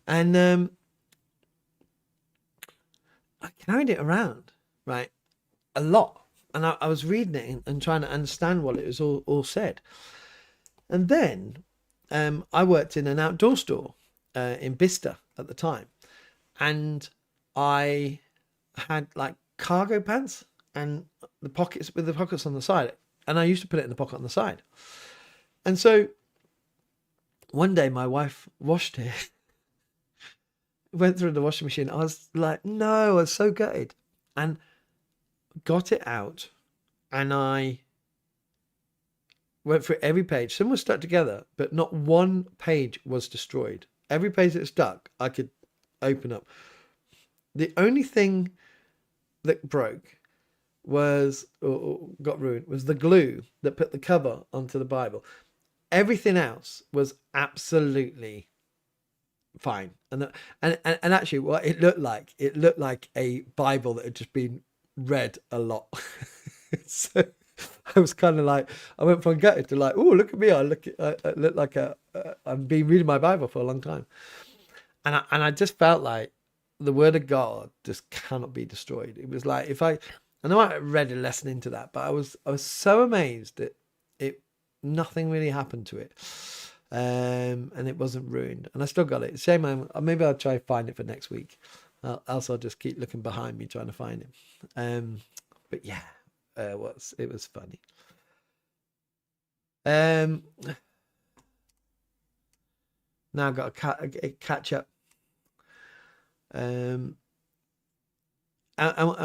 And I carried it around, right, a lot. And I was reading it and trying to understand what it was all said. And then I worked in an outdoor store in Bicester at the time. And I had like cargo pants and the pockets with the pockets on the side. And I used to put it in the pocket on the side. And so one day my wife washed it, went through the washing machine. I was like, no, I was so gutted. And got it out. And I went through every page. Some was stuck together, but not one page was destroyed. Every page that stuck, I could open up. The only thing that broke was, or got ruined, was the glue that put the cover onto the Bible. Everything else was absolutely fine. And actually what it looked like a Bible that had just been read a lot. So I was kind of like, I went from gutted to like, oh, look at me. I look like I've been reading my Bible for a long time. And I just felt like the word of God just cannot be destroyed. It was like, I know I read a lesson into that, but I was so amazed that nothing really happened to it. And it wasn't ruined. And I still got it. Shame, maybe I'll try to find it for next week. Else I'll just keep looking behind me trying to find it. But yeah, it was funny. Now I've got a catch up. And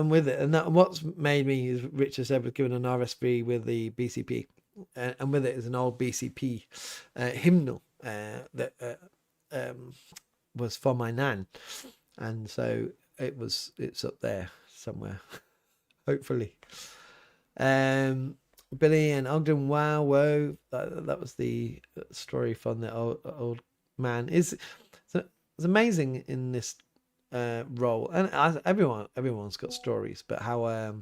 with it, and what's made me, as Richard said, was given an RSV with the BCP, and with it is an old BCP hymnal that was for my nan, and so it's up there somewhere, hopefully. Billy and Ogden, wow, whoa, that was the story from the old man. It's amazing in this role, and everyone's got stories, but how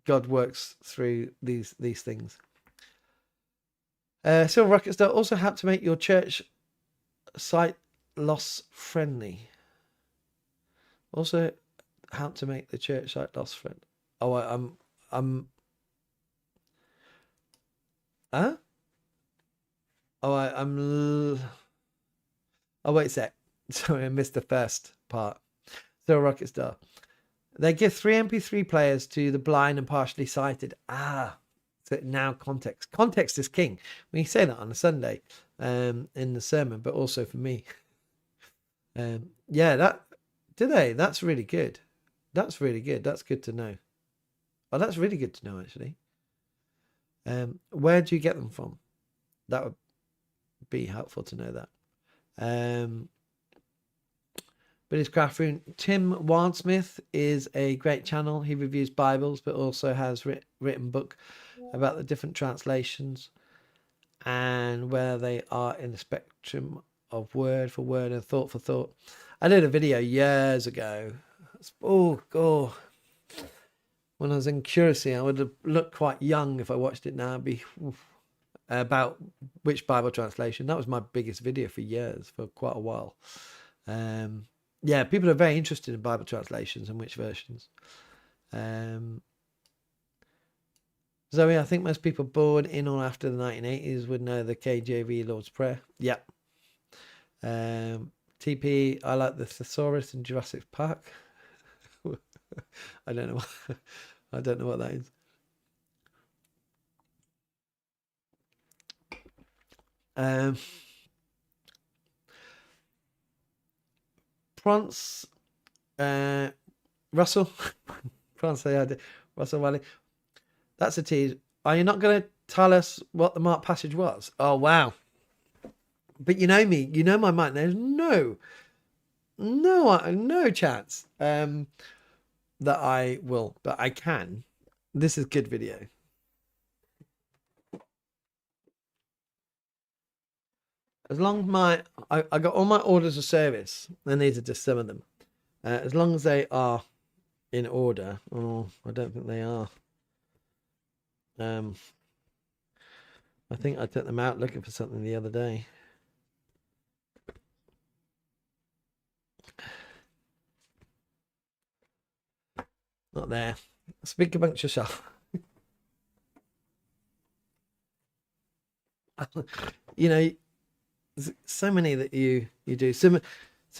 God works through these things. Silver Rockets Star also help to make your church site loss friendly. Also help to make the church site loss friendly. Oh, huh? Oh, oh, wait a sec. Sorry, I missed the first part. Still Rocket Star. They give 3 MP3 players to the blind and partially sighted. So now context. Context is king. We say that on a Sunday in the sermon, but also for me. Yeah, that's really good. That's really good. That's good to know. Oh, that's really good to know, actually. Where do you get them from? That would be helpful to know that. But his craft room. Tim Wildsmith is a great channel. He reviews Bibles, but also has written book about the different translations and where they are in the spectrum of word for word and thought for thought. I did a video years ago. Oh God! When I was in Curacy, I would have looked quite young if I watched it now. About which Bible translation. That was my biggest video for years, for quite a while. Yeah, people are very interested in Bible translations and which versions. Zoe, I think most people born in or after the 1980s would know the KJV Lord's Prayer. Yeah. TP, I like the thesaurus in Jurassic Park. I don't know. I don't know what that is. Prance, Russell, Russell Wally. That's a tease. Are you not going to tell us what the Mark passage was? Oh wow! But you know me, you know my mind. There's no chance that I will, but I can. This is good video. As long as I got all my orders of service, and these are just some of them. As long as they are in order. Oh, I don't think they are. I think I took them out looking for something the other day. Not there. Speak amongst yourself. You know, there's so many that you do. Some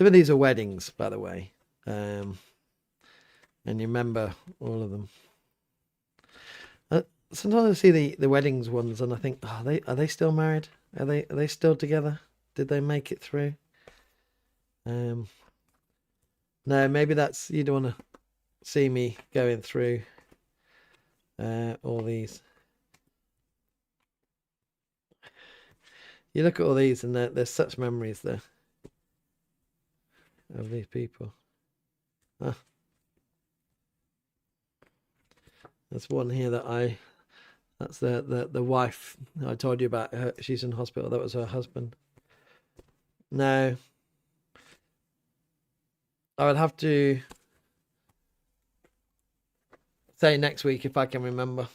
of these are weddings, by the way, and you remember all of them. Sometimes I see the weddings ones, and I think, oh, are they still married? Are they still together? Did they make it through? No, maybe that's, you don't want to see me going through all these. You look at all these, and there's such memories there of these people. Ah, there's one here that that's the wife I told you about. She's in hospital. That was her husband. No, I would have to say next week if I can remember.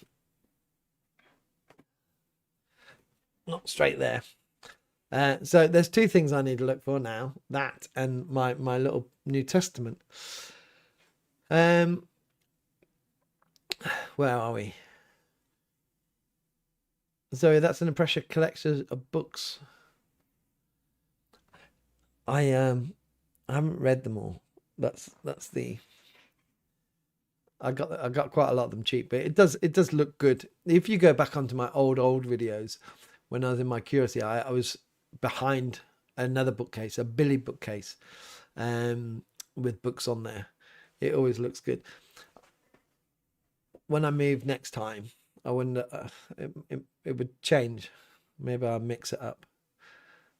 Not straight there. So there's two things I need to look for now. That and my little New Testament. Where are we? Zoe, that's an impression collection of books. I haven't read them all. That's the. I got quite a lot of them cheap, but it does look good. If you go back onto my old videos, when I was in my curiosity, I was behind another bookcase, a Billy bookcase, with books on there. It always looks good. When I move next time, I wonder it would change. Maybe I'll mix it up.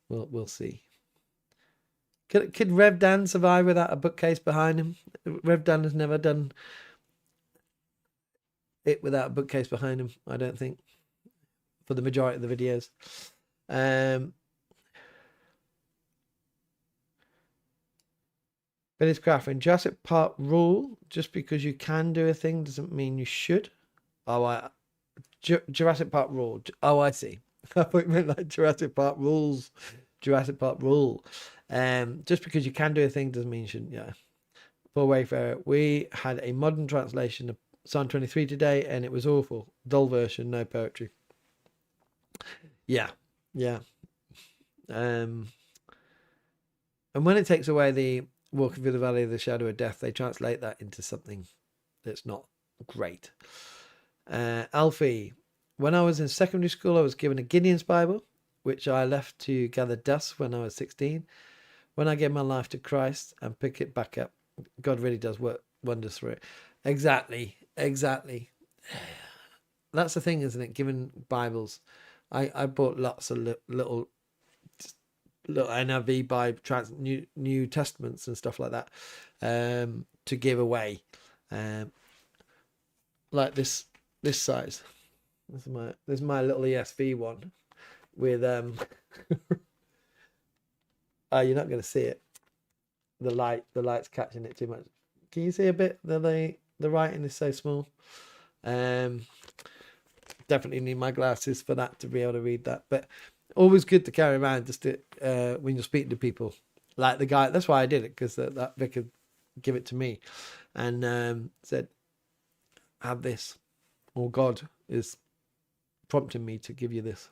We'll see. Could Rev Dan survive without a bookcase behind him? Rev Dan has never done it without a bookcase behind him, I don't think, for the majority of the videos. Billy's Crafting. Jurassic Park rule: just because you can do a thing doesn't mean you should. Oh, Jurassic Park rule. Oh, I see. I thought you meant like Jurassic Park rules. Jurassic Park rule. Just because you can do a thing doesn't mean you shouldn't. Yeah. For Wayfarer, we had a modern translation of Psalm 23 today, and it was awful. Dull version, no poetry. Yeah. And when it takes away the walking through the valley of the shadow of death, they translate that into something that's not great. Alfie, when I was in secondary school, I was given a Gideon's Bible, which I left to gather dust when I was 16. When I gave my life to Christ and pick it back up, God really does work wonders through it. Exactly. That's the thing, isn't it? Giving Bibles. I bought lots of little NIV Bible, New Testaments and stuff like that, to give away, like this size. This is my little ESV one with oh, you're not going to see it. The light's catching it too much. Can you see a bit? The writing is so small. Definitely need my glasses for that to be able to read that, but always good to carry around just to, when you're speaking to people, like the guy. That's why I did it, because that vicar give it to me and said, have this, or God is prompting me to give you this.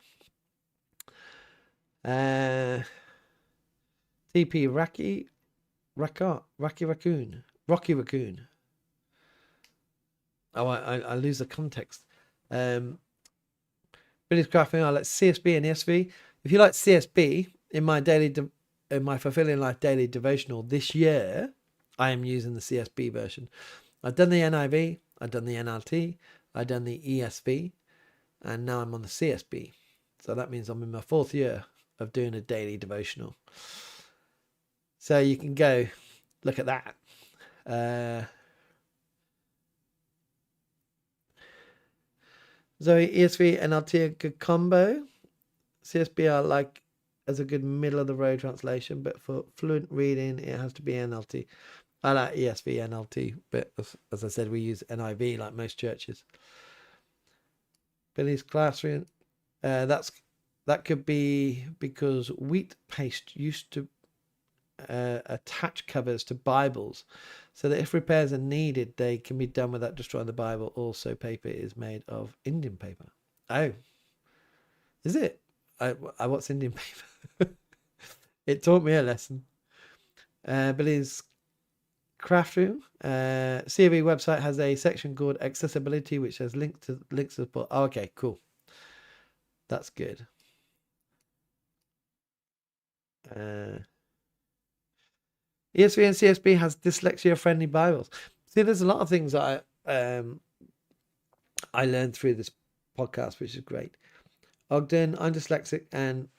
TP Rocky Raccoon. Oh, I lose the context. Billy's Crafting. I like CSB and ESV. If you like CSB, in my Fulfilling Life daily devotional this year, I am using the CSB version. I've done the NIV, I've done the NLT, I've done the ESV, and now I'm on the CSB. So that means I'm in my 4th year of doing a daily devotional. So you can go look at that. Zoe, ESV, NLT, a good combo. CSB I like as a good middle of the road translation, but for fluent reading, it has to be NLT. I like ESV, NLT, but as I said, we use NIV like most churches. Billy's Classroom. That could be because wheat paste used to attach covers to Bibles, so that if repairs are needed, they can be done without destroying the Bible. Also, paper is made of Indian paper. Oh, is it? What's Indian paper? It taught me a lesson. Billy's craft room. COV website has a section called accessibility, which has links to support. Oh, okay, cool. That's good. ESV and CSB has dyslexia-friendly Bibles. See, there's a lot of things that I learned through this podcast, which is great. Ogden, I'm dyslexic and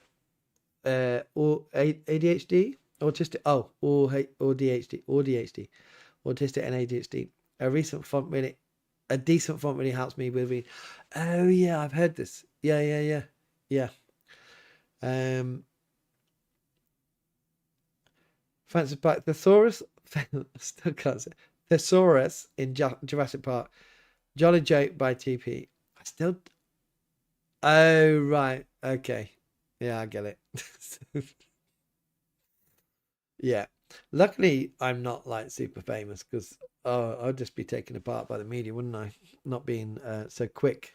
or ADHD, autistic. Oh, or DHD, autistic and ADHD. A decent font really helps me with reading. Oh yeah, I've heard this. Yeah. Francis Black, thesaurus. Still can't say thesaurus in Jurassic Park. Jolly joke by TP. I still. Oh right, okay. Yeah, I get it. Yeah. Luckily, I'm not like super famous because I'd just be taken apart by the media, wouldn't I? Not being so quick.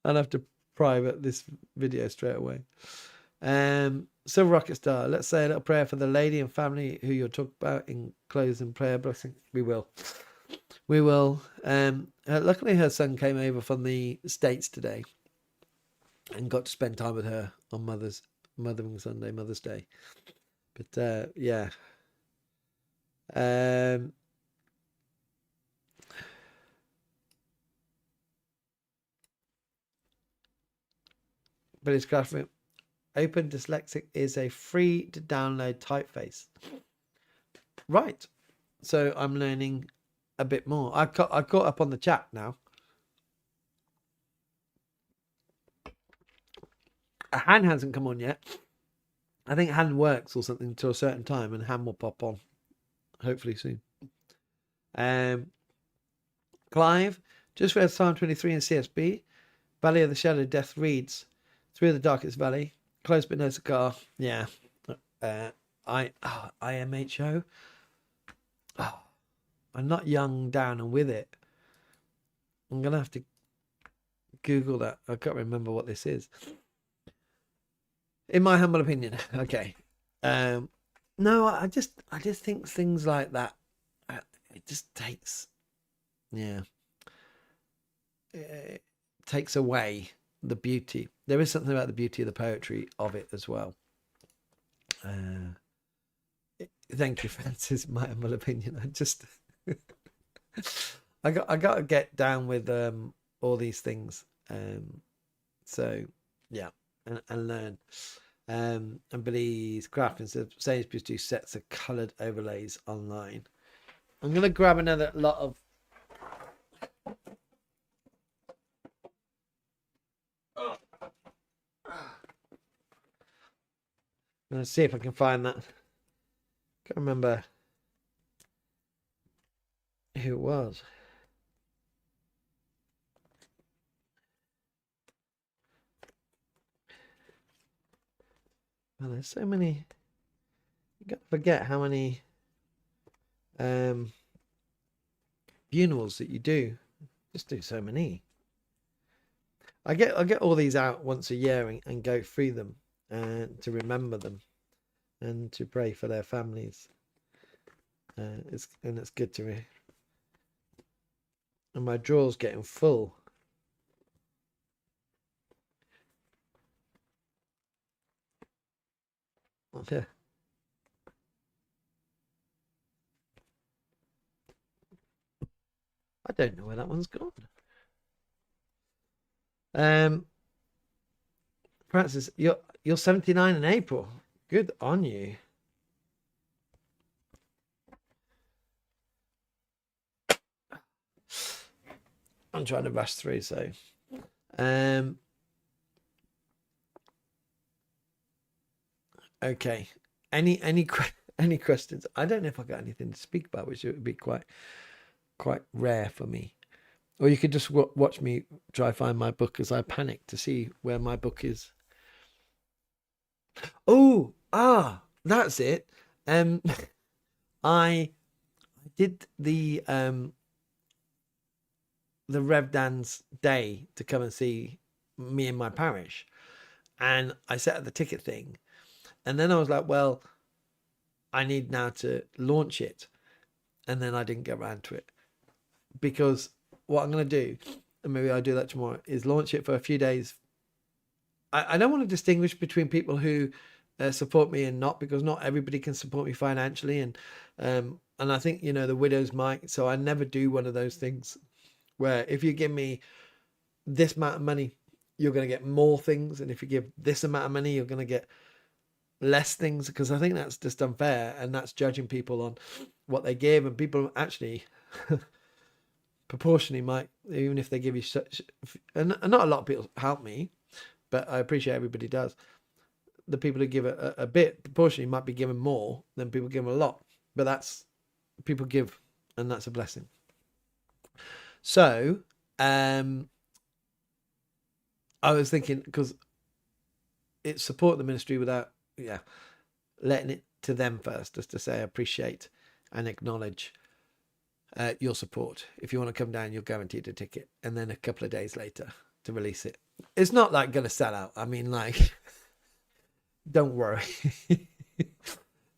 I'd have to private this video straight away. Silver Rocket Star. Let's say a little prayer for the lady and family who you'll talk about in closing prayer blessing. We will. Luckily, her son came over from the States today and got to spend time with her on Mothering Sunday, Mother's Day. But yeah. Billy's Classroom. Open Dyslexic is a free to download typeface. Right. So I'm learning a bit more. I caught up on the chat now. Han hasn't come on yet. I think Han works or something to a certain time, and Han will pop on hopefully soon. Clive just read Psalm 23 in CSB. Valley of the Shadow of Death reads Through the Darkest Valley. Close but no cigar. Yeah. IMHO. Oh, I'm not young down and with it. I'm gonna have to Google that. I can't remember what this is. In my humble opinion. Okay. No, I just think things like that. It just takes. Yeah. It takes away the beauty. There is something about the beauty of the poetry of it as well. Thank you, Francis. My humble opinion. I got to get down with all these things. So yeah, and learn. And Billy's crafting says Sainsbury's do sets of coloured overlays online. I'm gonna grab another lot of. Let's see if I can find that. Can't remember who it was. Well, there's so many. You got to forget how many funerals that you do. Just do so many. I get all these out once a year and go through them and to remember them and to pray for their families. It's good to me. And my drawer's getting full. Yeah. I don't know where that one's gone. Francis, you're 79 in April. Good on you. I'm trying to rush through, so okay. Any questions? I don't know if I got anything to speak about, which would be quite rare for me. Or you could just watch me try find my book as I panic to see where my book is. Oh, that's it. I did the Rev Dan's day to come and see me in my parish, and I set up the ticket thing, and then I was like, well, I need now to launch it, and then I didn't get around to it, because what I'm going to do, and maybe I'll do that tomorrow, is launch it for a few days. I don't want to distinguish between people who support me and not, because not everybody can support me financially, and I think, you know, the widows might. So I never do one of those things where if you give me this amount of money, you're going to get more things, and if you give this amount of money, you're going to get less things, because I think that's just unfair, and that's judging people on what they give, and people actually proportionally might, even if they give you such, and not a lot of people help me, but I appreciate everybody does. The people who give a bit proportionally might be given more than people give a lot, but that's, people give, and that's a blessing. So I was thinking, because it's support the ministry without letting it to them first, just to say I appreciate and acknowledge your support. If you want to come down, you're guaranteed a ticket, and then a couple of days later to release it. It's not like going to sell out. I mean, like, don't worry.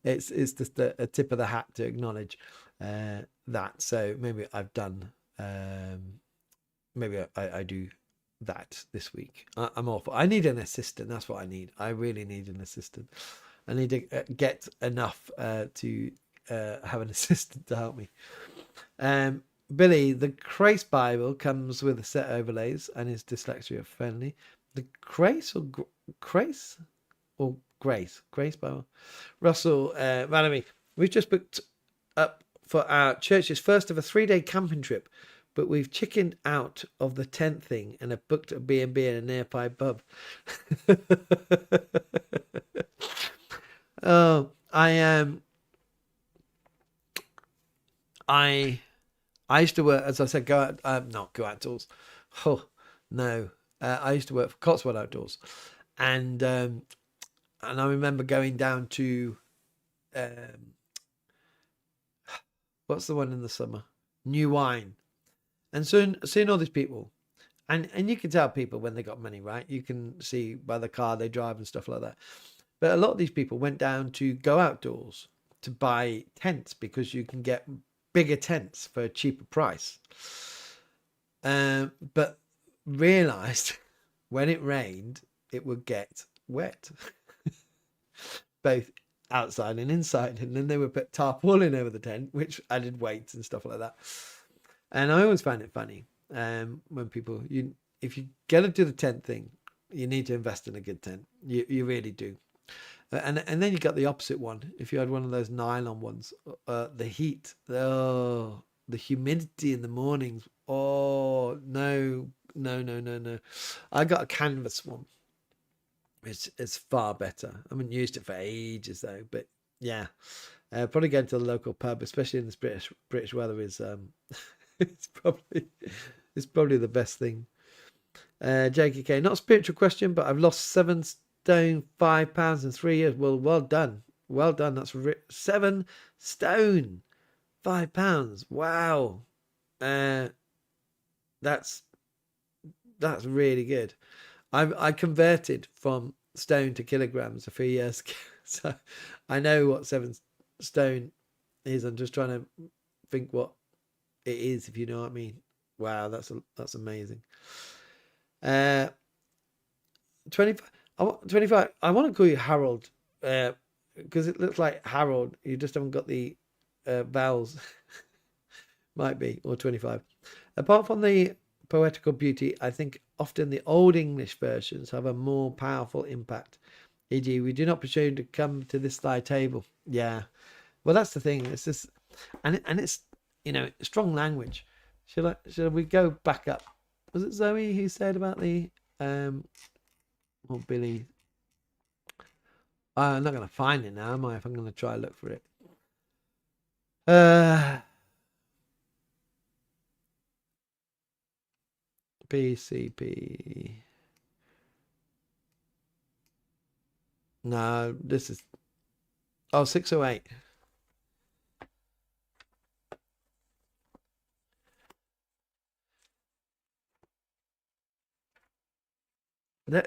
It's just a tip of the hat to acknowledge that. So maybe I've done, maybe I do that this week. I'm awful. I need an assistant. That's what I need. I really need an assistant. I need to get enough to have an assistant to help me. Billy, the Grace Bible comes with a set overlays and is dyslexia friendly. The Grace or Grace or Grace Bible. Russell, Valerie, we've just booked up for our church's first of a 3-day camping trip, but we've chickened out of the tent thing and have booked a B&B in a nearby pub. Oh, I used to work, as I said, not go outdoors. Oh no, I used to work for Cotswold Outdoors, and I remember going down to what's the one in the summer, New Wine, and soon seeing all these people, and you can tell people when they got money, right? You can see by the car they drive and stuff like that. But a lot of these people went down to go outdoors to buy tents, because you can get bigger tents for a cheaper price. But realized when it rained, it would get wet, both outside and inside. And then they would put tarpaulin over the tent, which added weight and stuff like that. And I always find it funny when people, if you're going to do the tent thing, you need to invest in a good tent. You really do. And then you got the opposite one. If you had one of those nylon ones, the heat, the humidity in the mornings. Oh no. I got a canvas one. It's far better. I haven't used it for ages though, but yeah, probably going to the local pub, especially in this British weather, is it's probably the best thing. JKK, not a spiritual question, but I've lost 7 stone 5 pounds in 3 years. Well done. That's 7 stone 5 pounds. Wow. That's really good. I converted from stone to kilograms a few years ago, so I know what 7 stone is. I'm just trying to think what it is, if you know what I mean. Wow, that's amazing. 25. 25. I want to call you Harold, because it looks like Harold. You just haven't got the vowels. Might be, or 25. Apart from the poetical beauty, I think often the Old English versions have a more powerful impact. E.g., we do not presume to come to this thy table. Yeah, well, that's the thing. It's just, and it's, strong language. Shall we go back up? Was it Zoe who said about the or Billy? I'm not going to find it now, am I? If I'm going to try and look for it. PCP. No, this is 608.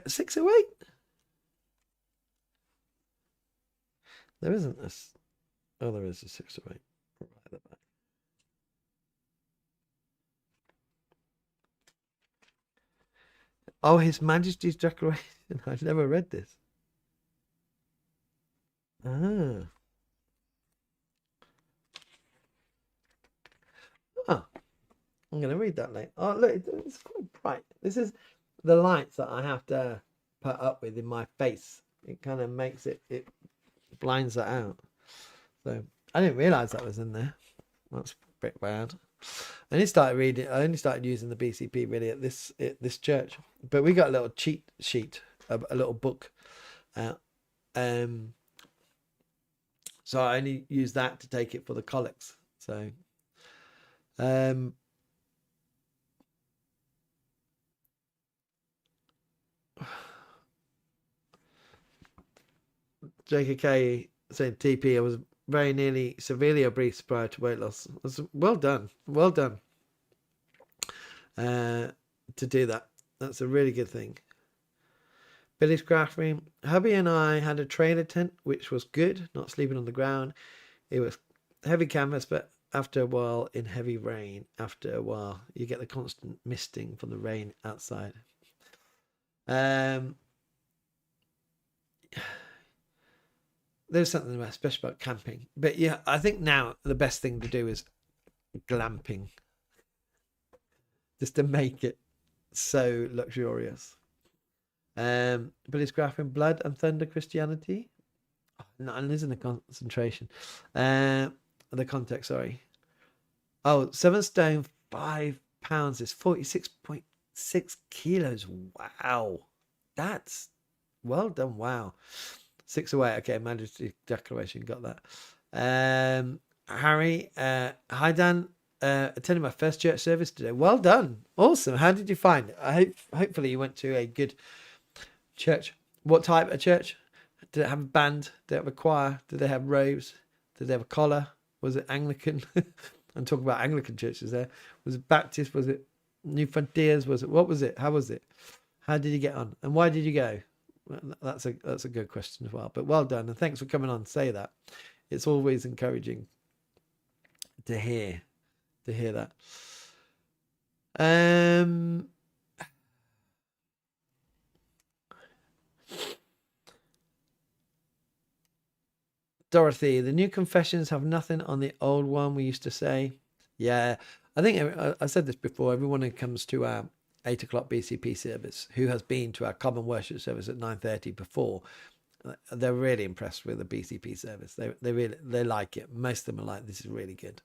608? There isn't this. Oh, there is a 6 or 8. Right at the back. Oh, His Majesty's Declaration. I've never read this. Ah. Oh, I'm going to read that later. Oh, look, it's quite bright. This is the lights that I have to put up with in my face. It kind of makes it blinds that out. So I didn't realise that was in there. That's a bit bad. I only started using the BCP really at this church. But we got a little cheat sheet, a little book. So I only use that to take it for the collects. So JKK saying TP, I was very nearly severely obese prior to weight loss. That's well done. Well done. To do that. That's a really good thing. Billy's Graphing. Hubby and I had a trailer tent, which was good, not sleeping on the ground. It was heavy canvas, but after a while, in heavy rain, after a while, you get the constant misting from the rain outside. There's something special about camping. But yeah, I think now the best thing to do is glamping. Just to make it so luxurious. Billy's Graphing, Blood and Thunder Christianity. Oh, no, and isn't the concentration. The context, sorry. Oh, 7 stone, 5 pounds is 46.6 kilos. Wow. That's well done. Wow. 6 away. Okay, Majesty Declaration, got that. Harry, hi Dan. Attending my first church service today. Well done. Awesome. How did you find it? Hopefully you went to a good church. What type of church? Did it have a band? Did it have a choir? Did they have robes? Did they have a collar? Was it Anglican? I'm talking about Anglican churches there. Was it Baptist? Was it New Frontiers? What was it? How was it? How did you get on? And why did you go? Well, that's a good question as well. But well done, and thanks for coming on to say that. It's always encouraging to hear that. Dorothy, the new confessions have nothing on the old one, we used to say. Yeah, I think I said this before. Everyone who comes to our 8 o'clock BCP service, who has been to our common worship service at 9:30 before, they're really impressed with the BCP service. They like it. Most of them are like, this is really good.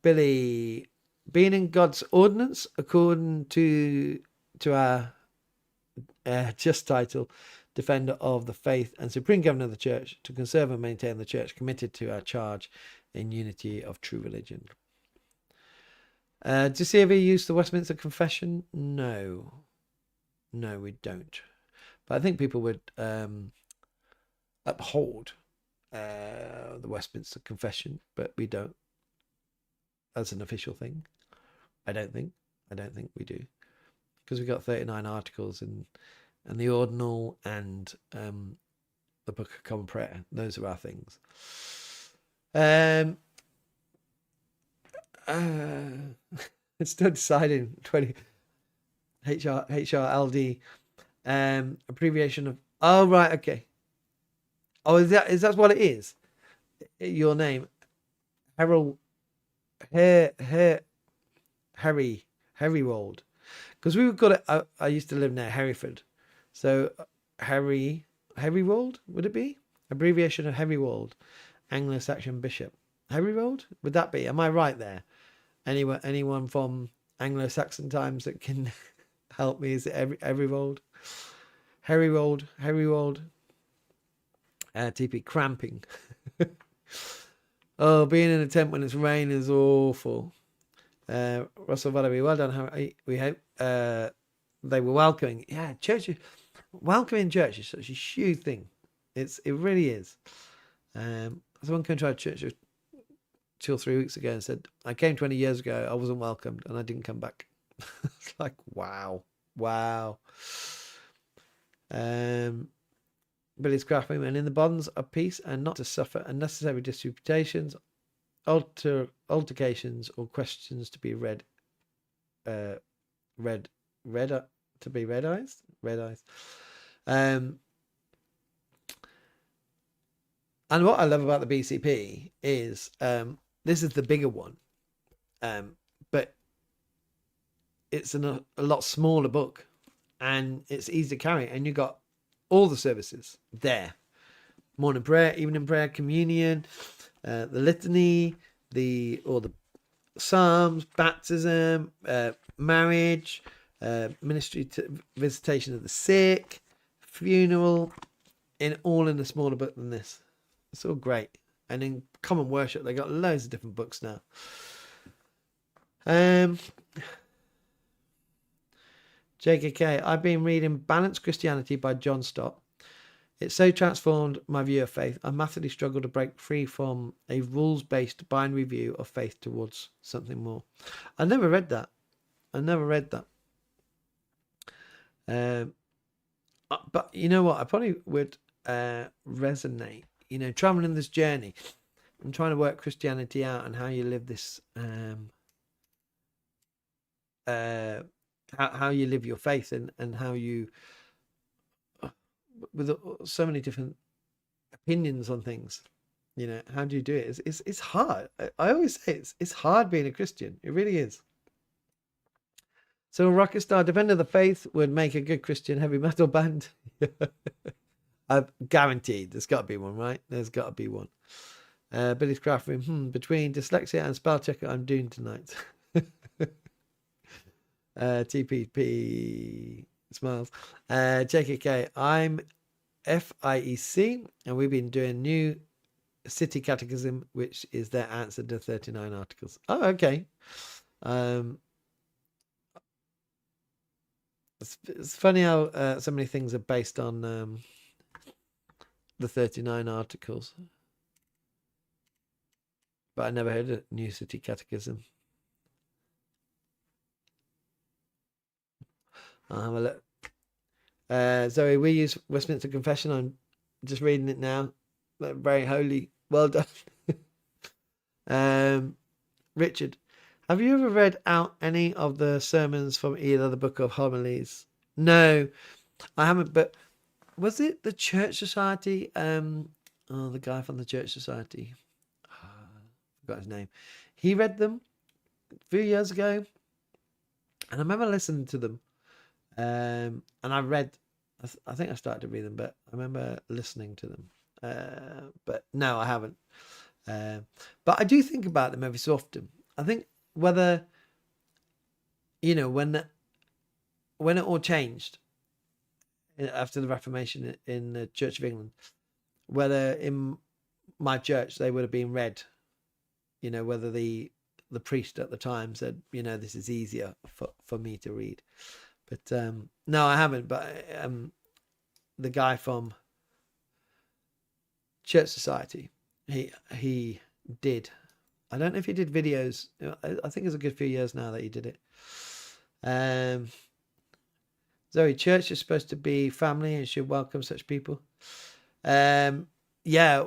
Billy, being in God's ordinance, according to our just title, defender of the faith and supreme governor of the church, to conserve and maintain the church, committed to our charge in unity of true religion. Do you see if we use the Westminster Confession? No, we don't. But I think people would uphold the Westminster Confession, but we don't as an official thing. I don't think we do, because we've got 39 articles and the ordinal and the Book of Common Prayer. Those are our things. It's still deciding 20 HRLD abbreviation of. Oh right, okay. Oh, is that what it is? Your name, Harold, Harry Wold, because we've got it. I used to live near Hereford, so Harry Wold, would it be abbreviation of Harry Wold, Anglo-Saxon bishop? Harry Wold, would that be? Am I right there? Anyone from Anglo-Saxon times that can help me? Is it Harry Wold? TP cramping. Oh, being in a tent when it's rain is awful. Russell Valerie, well done. We hope they were welcoming. Yeah, welcoming church is such a huge thing. It really is. Someone came to our church 2 or 3 weeks ago and said, I came 20 years ago, I wasn't welcomed, and I didn't come back. It's like, wow. Billy's crafting, and in the bonds of peace, and not to suffer unnecessary disputations, altercations, or questions to be read to be red eyes. And what I love about the BCP is this is the bigger one, but it's a lot smaller book, and it's easy to carry, and you got all the services there: morning prayer, evening prayer, communion, the litany, all the psalms, baptism, marriage, ministry to visitation of the sick, funeral, all in a smaller book than this. It's all great. And in common worship, they got loads of different books now. JKK, I've been reading Balanced Christianity by John Stott. It so transformed my view of faith. I massively struggle to break free from a rules-based binary view of faith towards something more. I never read that. But you know what? I probably would resonate. You know, traveling this journey and trying to work Christianity out and how you live this, how you live your faith and how you, with so many different opinions on things, you know, how do you do it? It's hard. I always say it's hard being a Christian. It really is. So a rocket star, Defender of the Faith, would make a good Christian heavy metal band. I've guaranteed there's got to be one, right? There's got to be one. Billy's craft room. Between dyslexia and spell checker, I'm doing tonight. TPP smiles. JKK, I'm FIEC, and we've been doing New City Catechism, which is their answer to 39 articles. Oh, okay. It's funny how so many things are based on the 39 articles. But I never heard of New City Catechism. I'll have a look. Zoe, we use Westminster Confession. I'm just reading it now. Very holy. Well done. Richard, have you ever read out any of the sermons from either the Book of Homilies? No, I haven't. But was it the Church Society? The guy from the Church Society. I forgot his name. He read them a few years ago, and I remember listening to them. And I think I started to read them, but I remember listening to them. But no, I haven't. But I do think about them every so often. I think whether, you know, when it all changed after the Reformation in the Church of England, whether in my church they would have been read, you know, whether the priest at the time said, you know, this is easier for me to read. But no, I haven't. But the guy from Church Society, he did. I don't know if he did videos. I think it's a good few years now that he did it. Zoe, church is supposed to be family and should welcome such people. Yeah,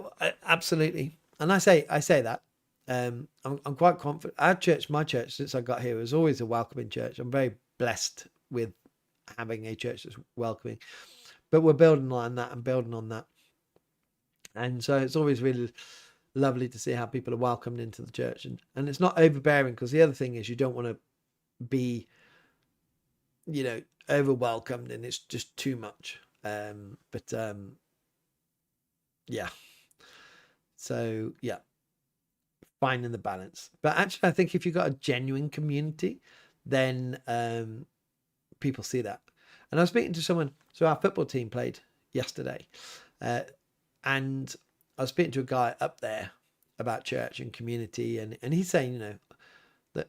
absolutely. And I say that. I'm quite confident. My church, since I got here, was always a welcoming church. I'm very blessed with having a church that's welcoming, but we're building on that and building on that. And so it's always really lovely to see how people are welcomed into the church, and it's not overbearing, because the other thing is you don't want to be, you know, over welcomed and it's just too much. Yeah. So yeah, finding the balance. But actually, I think if you've got a genuine community, then people see that. And I was speaking to someone. So our football team played yesterday, and I was speaking to a guy up there about church and community, and he's saying, you know, that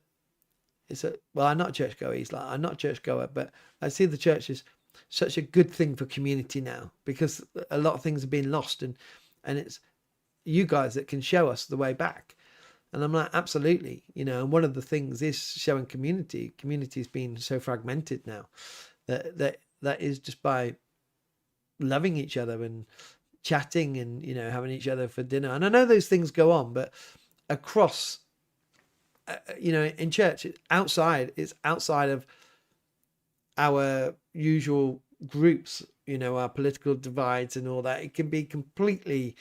I'm not a churchgoer. He's like, I'm not a churchgoer, but I see the church as such a good thing for community now, because a lot of things have been lost, and it's you guys that can show us the way back. And I'm like, absolutely, you know. And one of the things is showing community. Community's been so fragmented now that is just by loving each other and chatting and, you know, having each other for dinner. And I know those things go on, but across, you know, in church, it's outside of our usual groups, you know, our political divides and all that. It can be completely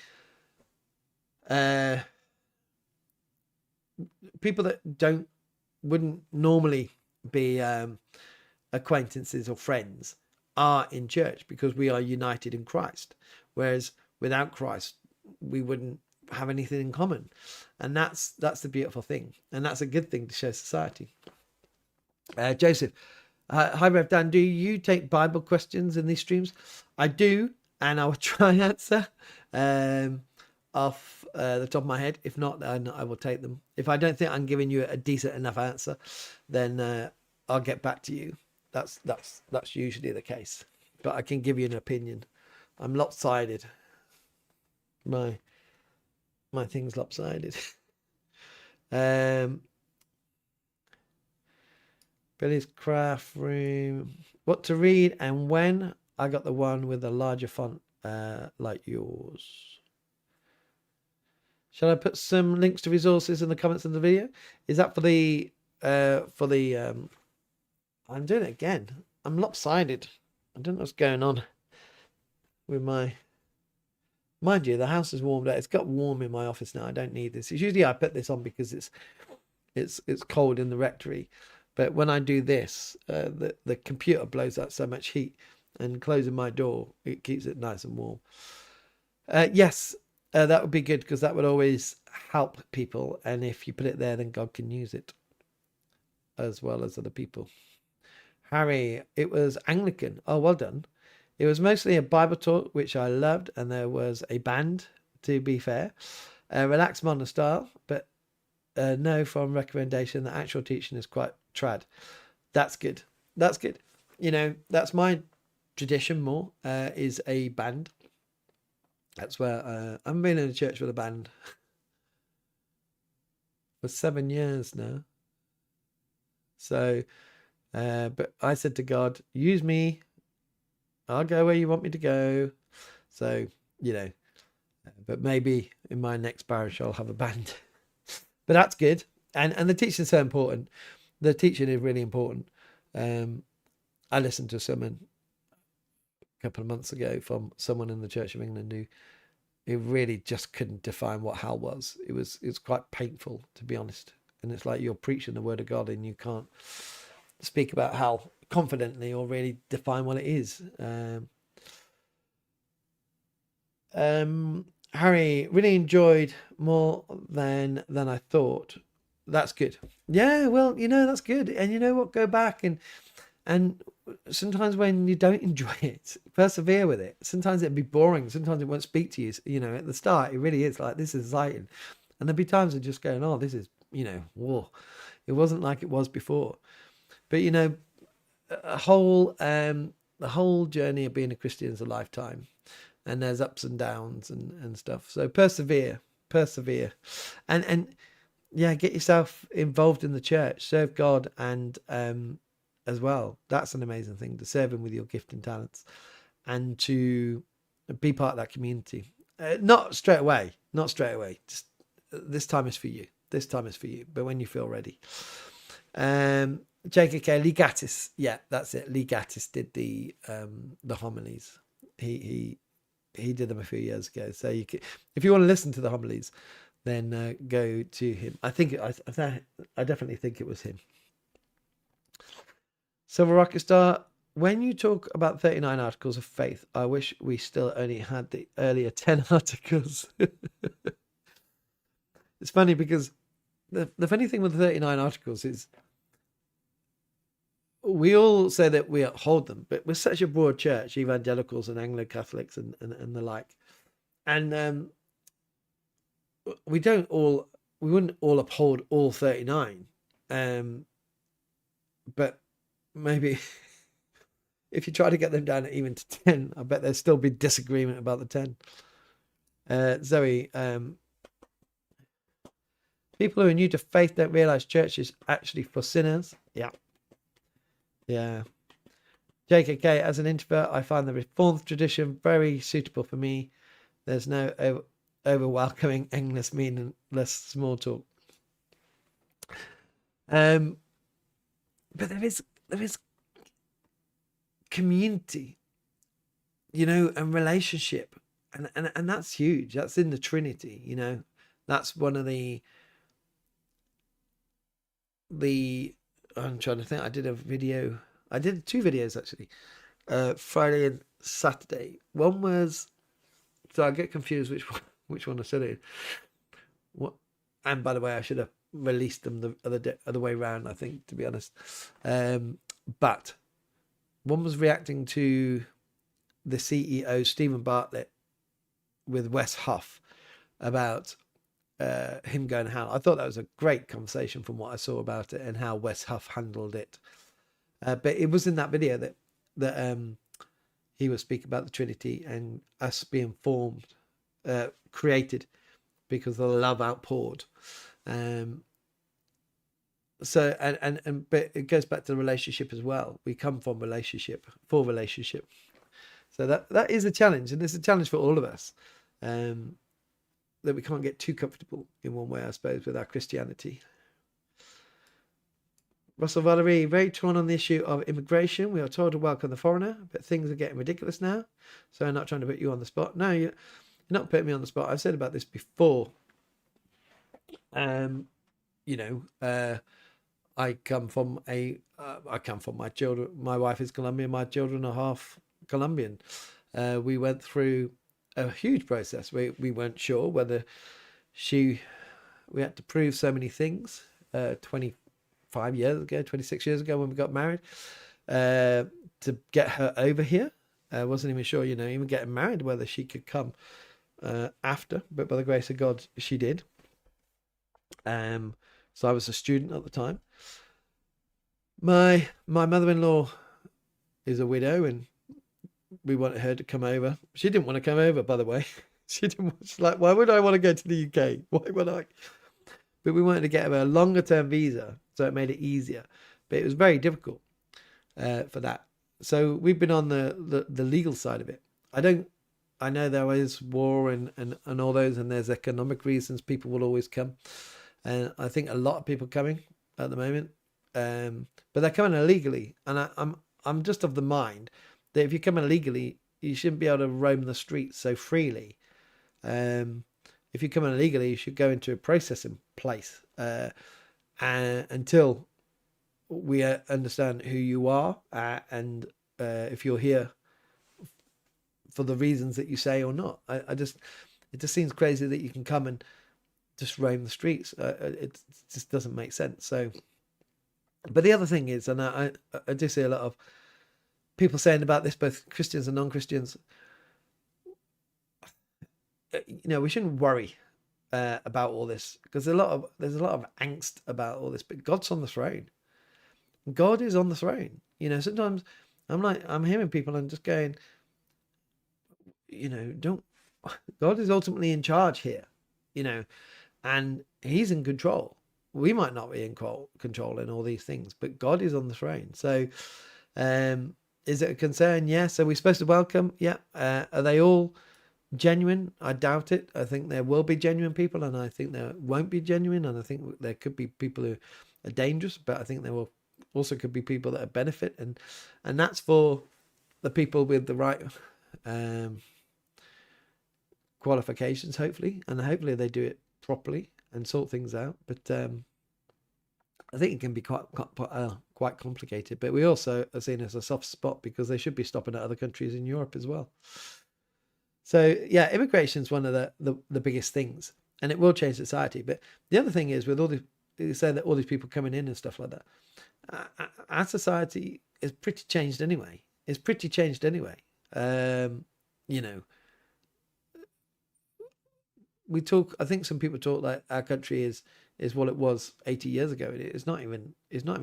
people that wouldn't normally be acquaintances or friends are in church because we are united in Christ, whereas without Christ we wouldn't have anything in common. And that's the beautiful thing, and that's a good thing to show society. Joseph, hi Rev Dan, do you take Bible questions in these streams? I do, and I will try and answer off the top of my head. If not, then I will take them. If I don't think I'm giving you a decent enough answer, then I'll get back to you. That's usually the case, but I can give you an opinion. I'm lopsided. My thing's lopsided. Billy's craft room. What to read and when? I got the one with a larger font like yours. Shall I put some links to resources in the comments of the video? Is that for the I'm doing it again. I'm lopsided. I don't know what's going on with my... Mind you, the house is warmed up. It's got warm in my office now. I don't need this. It's usually I put this on because it's cold in the rectory. But when I do this, the computer blows out so much heat, and closing my door, it keeps it nice and warm. Yes, that would be good, because that would always help people. And if you put it there, then God can use it as well as other people. Harry, it was Anglican. Oh, well done. It was mostly a Bible talk, which I loved, and there was a band, to be fair. Relaxed modern style, but no from recommendation. The actual teaching is quite trad. That's good. That's good. You know, that's my tradition more, is a band. That's where I've been in a church with a band for 7 years now. So, but I said to God, use me. I'll go where you want me to go. So, you know, but maybe in my next parish I'll have a band. But that's good. And the teaching is so important. The teaching is really important. I listened to a sermon a couple of months ago from someone in the Church of England who really just couldn't define what hell was. It's quite painful, to be honest. And it's like you're preaching the word of God and you can't speak about hell confidently or really define what it is. Harry, really enjoyed more than I thought. That's good. Yeah, well, you know, that's good. And you know what? Go back and sometimes when you don't enjoy it, persevere with it. Sometimes it'd be boring. Sometimes it won't speak to you. You know, at the start, it really is like, this is exciting. And there'll be times of just going, oh, this is, you know, whoa. It wasn't like it was before. But, you know, the whole journey of being a Christian is a lifetime. And there's ups and downs and stuff. So persevere. And yeah, get yourself involved in the church. Serve God and as well. That's an amazing thing, to serve him with your gift and talents and to be part of that community. Not straight away. Just this time is for you. But when you feel ready. JKK, Lee Gattis. Yeah, that's it. Lee Gattis did the homilies. He did them a few years ago. So you can, if you want to listen to the homilies, then go to him. I definitely think it was him. Silver Rocket Star, when you talk about 39 articles of faith, I wish we still only had the earlier 10 articles. It's funny because the funny thing with the 39 articles is we all say that we uphold them, but we're such a broad church, evangelicals and Anglo-Catholics and the like. And we wouldn't all uphold all 39. But maybe if you try to get them down even to 10, I bet there'd still be disagreement about the 10. Zoe, people who are new to faith don't realize church is actually for sinners. Yeah. JKK, as an introvert, I find the Reformed tradition very suitable for me. There's no over welcoming, endless, meaningless small talk. But there is community, and relationship, and that's huge. That's in the Trinity. That's one of the I'm trying to think. I did two videos actually, Friday and Saturday. One was, so I get confused which one I said it. What? And by the way, I should have released them the other way around, I think, to be honest. But one was reacting to the CEO Stephen Bartlett with Wes Huff about him going to hell. I thought that was a great conversation from what I saw about it and how Wes Huff handled it. But it was in that video that he was speaking about the Trinity and us being formed, created because of the love outpoured. So but it goes back to the relationship as well. We come from relationship for relationship. So that is a challenge, and it's a challenge for all of us. That we can't get too comfortable in one way, I suppose, with our Christianity. Russell Valerie, very torn on the issue of immigration. We are told to welcome the foreigner, but things are getting ridiculous now. So I'm not trying to put you on the spot. No, you're not putting me on the spot. I've said about this before. I come from my children. My wife is Colombian. My children are half Colombian. We went through a huge process. We weren't sure whether we had to prove so many things. 25 years ago, 26 years ago, when we got married, to get her over here. I wasn't even sure, even getting married, whether she could come after, but by the grace of God, she did. So I was a student at the time. My mother-in-law is a widow, and we wanted her to come over. She didn't want to come over, by the way. She's like, why would I want to go to the UK? Why would I? But we wanted to get her a longer term visa, so it made it easier. But it was very difficult for that. So we've been on the legal side of it. I know there is war and all those, and there's economic reasons people will always come. And I think a lot of people coming at the moment, but they're coming illegally. And I'm just of the mind that if you come illegally, you shouldn't be able to roam the streets so freely. If you come in illegally, you should go into a processing place until we understand who you are, and if you're here for the reasons that you say or not. It just seems crazy that you can come and just roam the streets. It just doesn't make sense. So, but the other thing is, and I do see a lot of people saying about this, both Christians and non-Christians, we shouldn't worry about all this, because there's a lot of angst about all this, but God's on the throne. God is on the throne. Sometimes I'm hearing people and just going, God is ultimately in charge here, and he's in control. We might not be in control in all these things, but God is on the throne. So, is it a concern? Yes. Are we supposed to welcome? Yeah. Are they all genuine? I doubt it. I think there will be genuine people, and I think there won't be genuine, and I think there could be people who are dangerous, but I think there will also could be people that are benefit, and that's for the people with the right qualifications, hopefully, and hopefully they do it properly and sort things out. But I think it can be quite complicated. But we also are seen as a soft spot because they should be stopping at other countries in Europe as well. So yeah, immigration is one of the biggest things, and it will change society. But the other thing is, with all the, you say that all these people coming in and stuff like that, our society is pretty changed anyway. We talk. I think some people talk like our country is what it was 80 years ago. It's not even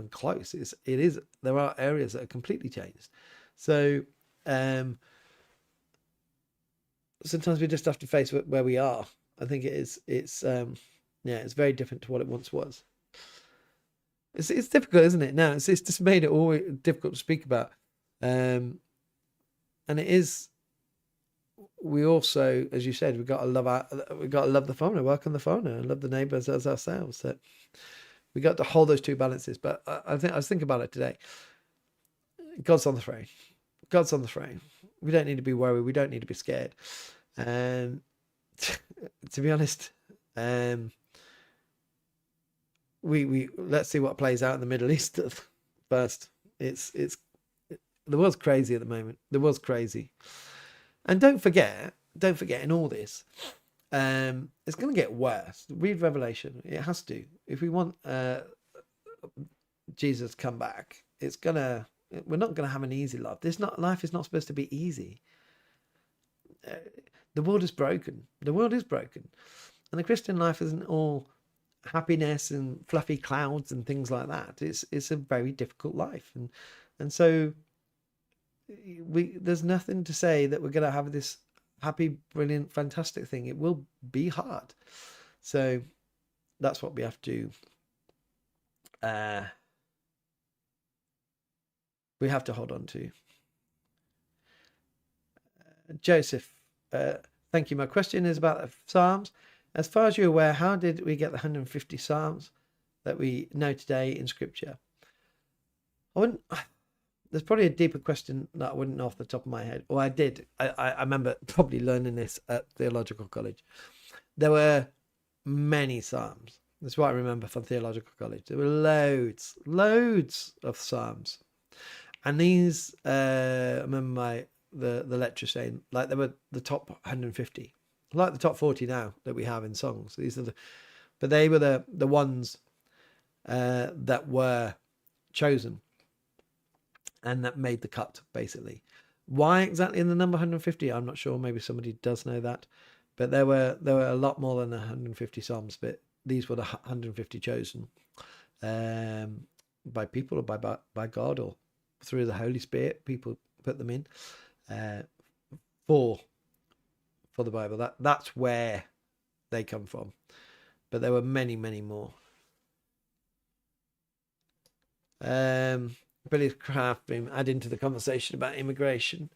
close. It is. There are areas that are completely changed. So sometimes we just have to face where we are. I think it is. It's very different to what it once was. It's difficult, isn't it? Now it's just made it all difficult to speak about. And it is, we also, as you said, we've got to love the foreigner, welcome the foreigner, and love the neighbours as ourselves. So we got to hold those two balances. But I was thinking about it today. God's on the throne. God's on the throne. We don't need to be worried. We don't need to be scared. To be honest, we let's see what plays out in the Middle East first. It's the world's crazy at the moment. The world's crazy, and don't forget in all this, it's going to get worse. Read Revelation. It has to. If we want Jesus to come back, we're not going to have an easy life. Life is not supposed to be easy. The world is broken. The world is broken, and the Christian life isn't all happiness and fluffy clouds and things like that. It's a very difficult life, and so there's nothing to say that we're going to have this happy, brilliant, fantastic thing. It will be hard. So that's what we have to hold on to. Joseph, thank you. My question is about the Psalms. As far as you're aware, how did we get the 150 Psalms that we know today in Scripture? There's probably a deeper question that I wouldn't know off the top of my head. Or I did. I remember probably learning this at theological college. There were many Psalms. That's what I remember from theological college. There were loads of Psalms. And these, I remember the lecturer saying, like, they were the top 150. Like the top 40 now that we have in songs. But they were the ones that were chosen and that made the cut, basically. Why exactly in the number 150? I'm not sure. Maybe somebody does know that. But there were a lot more than 150 Psalms, but these were the 150 chosen by people or by God or through the Holy Spirit. People put them in for the Bible. That's where they come from. But there were many, many more. Billy Craft being added into the conversation about immigration.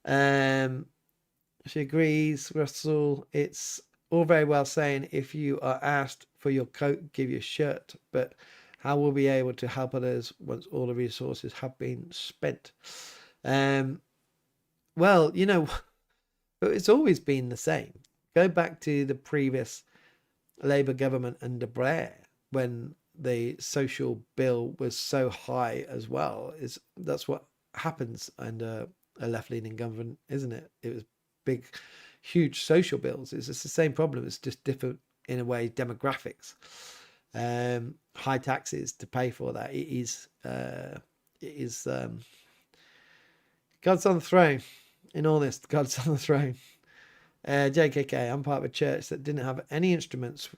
She agrees, Russell. It's all very well saying if you are asked for your coat, give your shirt, but how will we be able to help others once all the resources have been spent? Well, it's always been the same. Go back to the previous Labour government under Blair when the social bill was so high as well. That's what happens under a left-leaning government, isn't it? It was big, huge social bills. It's the same problem. It's just different in a way demographics. High taxes to pay for that. It is God's on the throne. In all this, God's on the throne. JKK, I'm part of a church that didn't have any instruments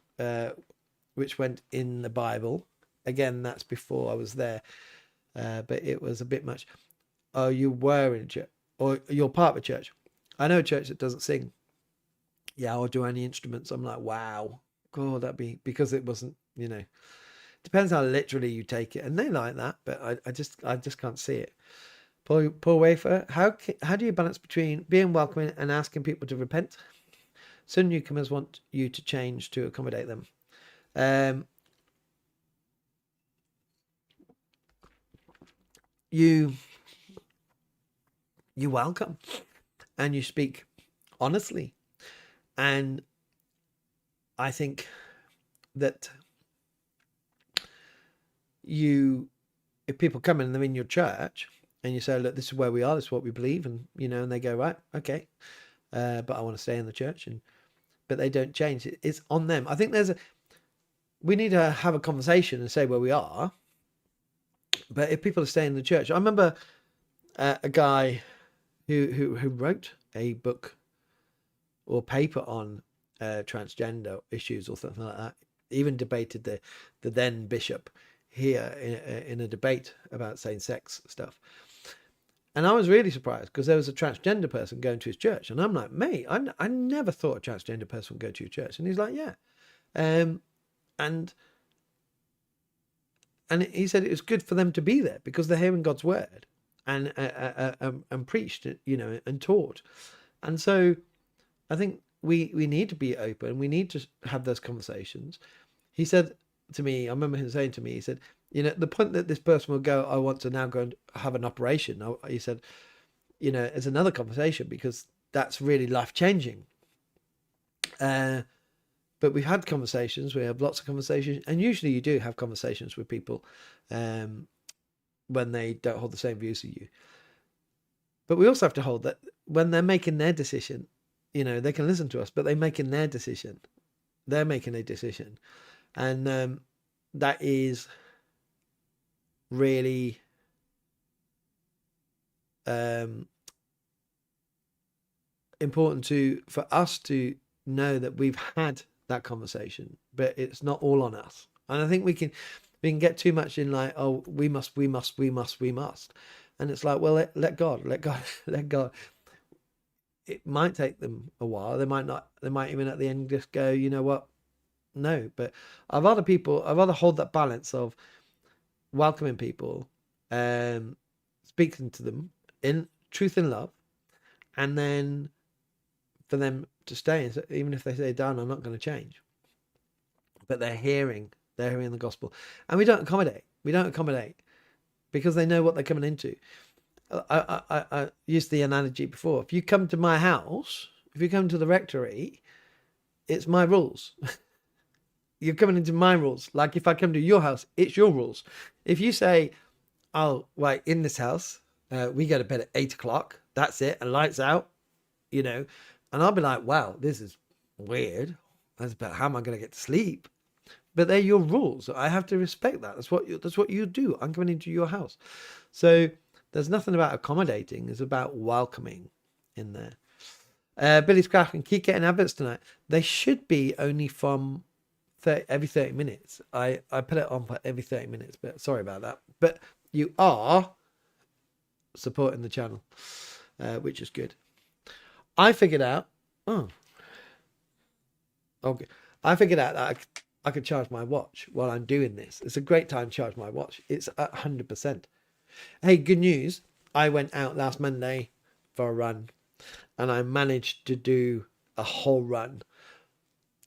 which went in the Bible. Again, that's before I was there. But it was a bit much. Oh, you were in a church, or you're part of a church. I know a church that doesn't sing. Yeah, or do any instruments. I'm like, wow. God, that'd be, because it wasn't, depends how literally you take it. And they like that, but I just can't see it. Paul Wafer, how do you balance between being welcoming and asking people to repent? Some newcomers want you to change to accommodate them. You welcome and you speak honestly. And I think that if people come in and they're in your church and you say, look, this is where we are, this is what we believe, and and they go, right, okay, but I want to stay in the church, but they don't change. It's on them. I think we need to have a conversation and say where we are. But if people are staying in the church, I remember a guy who wrote a book or paper on transgender issues or something like that. Even debated the then bishop here in a debate about same-sex stuff. And I was really surprised because there was a transgender person going to his church. And I'm like, mate, I never thought a transgender person would go to your church. And he's like, yeah. And he said it was good for them to be there because they're hearing God's word. and preached, and taught. And so I think we need to be open. We need to have those conversations. He said to me, I remember him saying to me, he said, the point that this person will go, I want to now go and have an operation. He said, it's another conversation, because that's really life changing. But we've had conversations. We have lots of conversations, and usually you do have conversations with people when they don't hold the same views as you. But we also have to hold that when they're making their decision, they can listen to us, but they're making their decision. They're making a decision, and that is really important for us to know that we've had that conversation, but it's not all on us. And I think we can get too much in like, oh, we must, and it's like, well, let God. It might take them a while. They might even at the end just go, you know what, no. But I'd rather hold that balance of welcoming people, speaking to them in truth and love, and then for them to stay. So even if they say, Dan, I'm not going to change, but they're hearing the gospel. And we don't accommodate because they know what they're coming into. I used the analogy before. If you come to my house, if you come to the rectory, it's my rules. You're coming into my rules. Like if I come to your house, it's your rules. If you say, oh, right, in this house, we go to bed at 8 o'clock, that's it, and lights out, and I'll be like, wow, this is weird. That's about how am I going to get to sleep? But they're your rules. I have to respect that. That's what you do. I'm coming into your house. So there's nothing about accommodating. It's about welcoming in there. Billy's cracking. Keep getting adverts tonight. They should be only from every 30 minutes. I put it on for every 30 minutes, but sorry about that. But you are supporting the channel, which is good. I figured out. Oh, okay. I figured out that I could charge my watch while I'm doing this. It's a great time to charge my watch. It's at 100%. Hey, good news. I went out last Monday for a run, and I managed to do a whole run.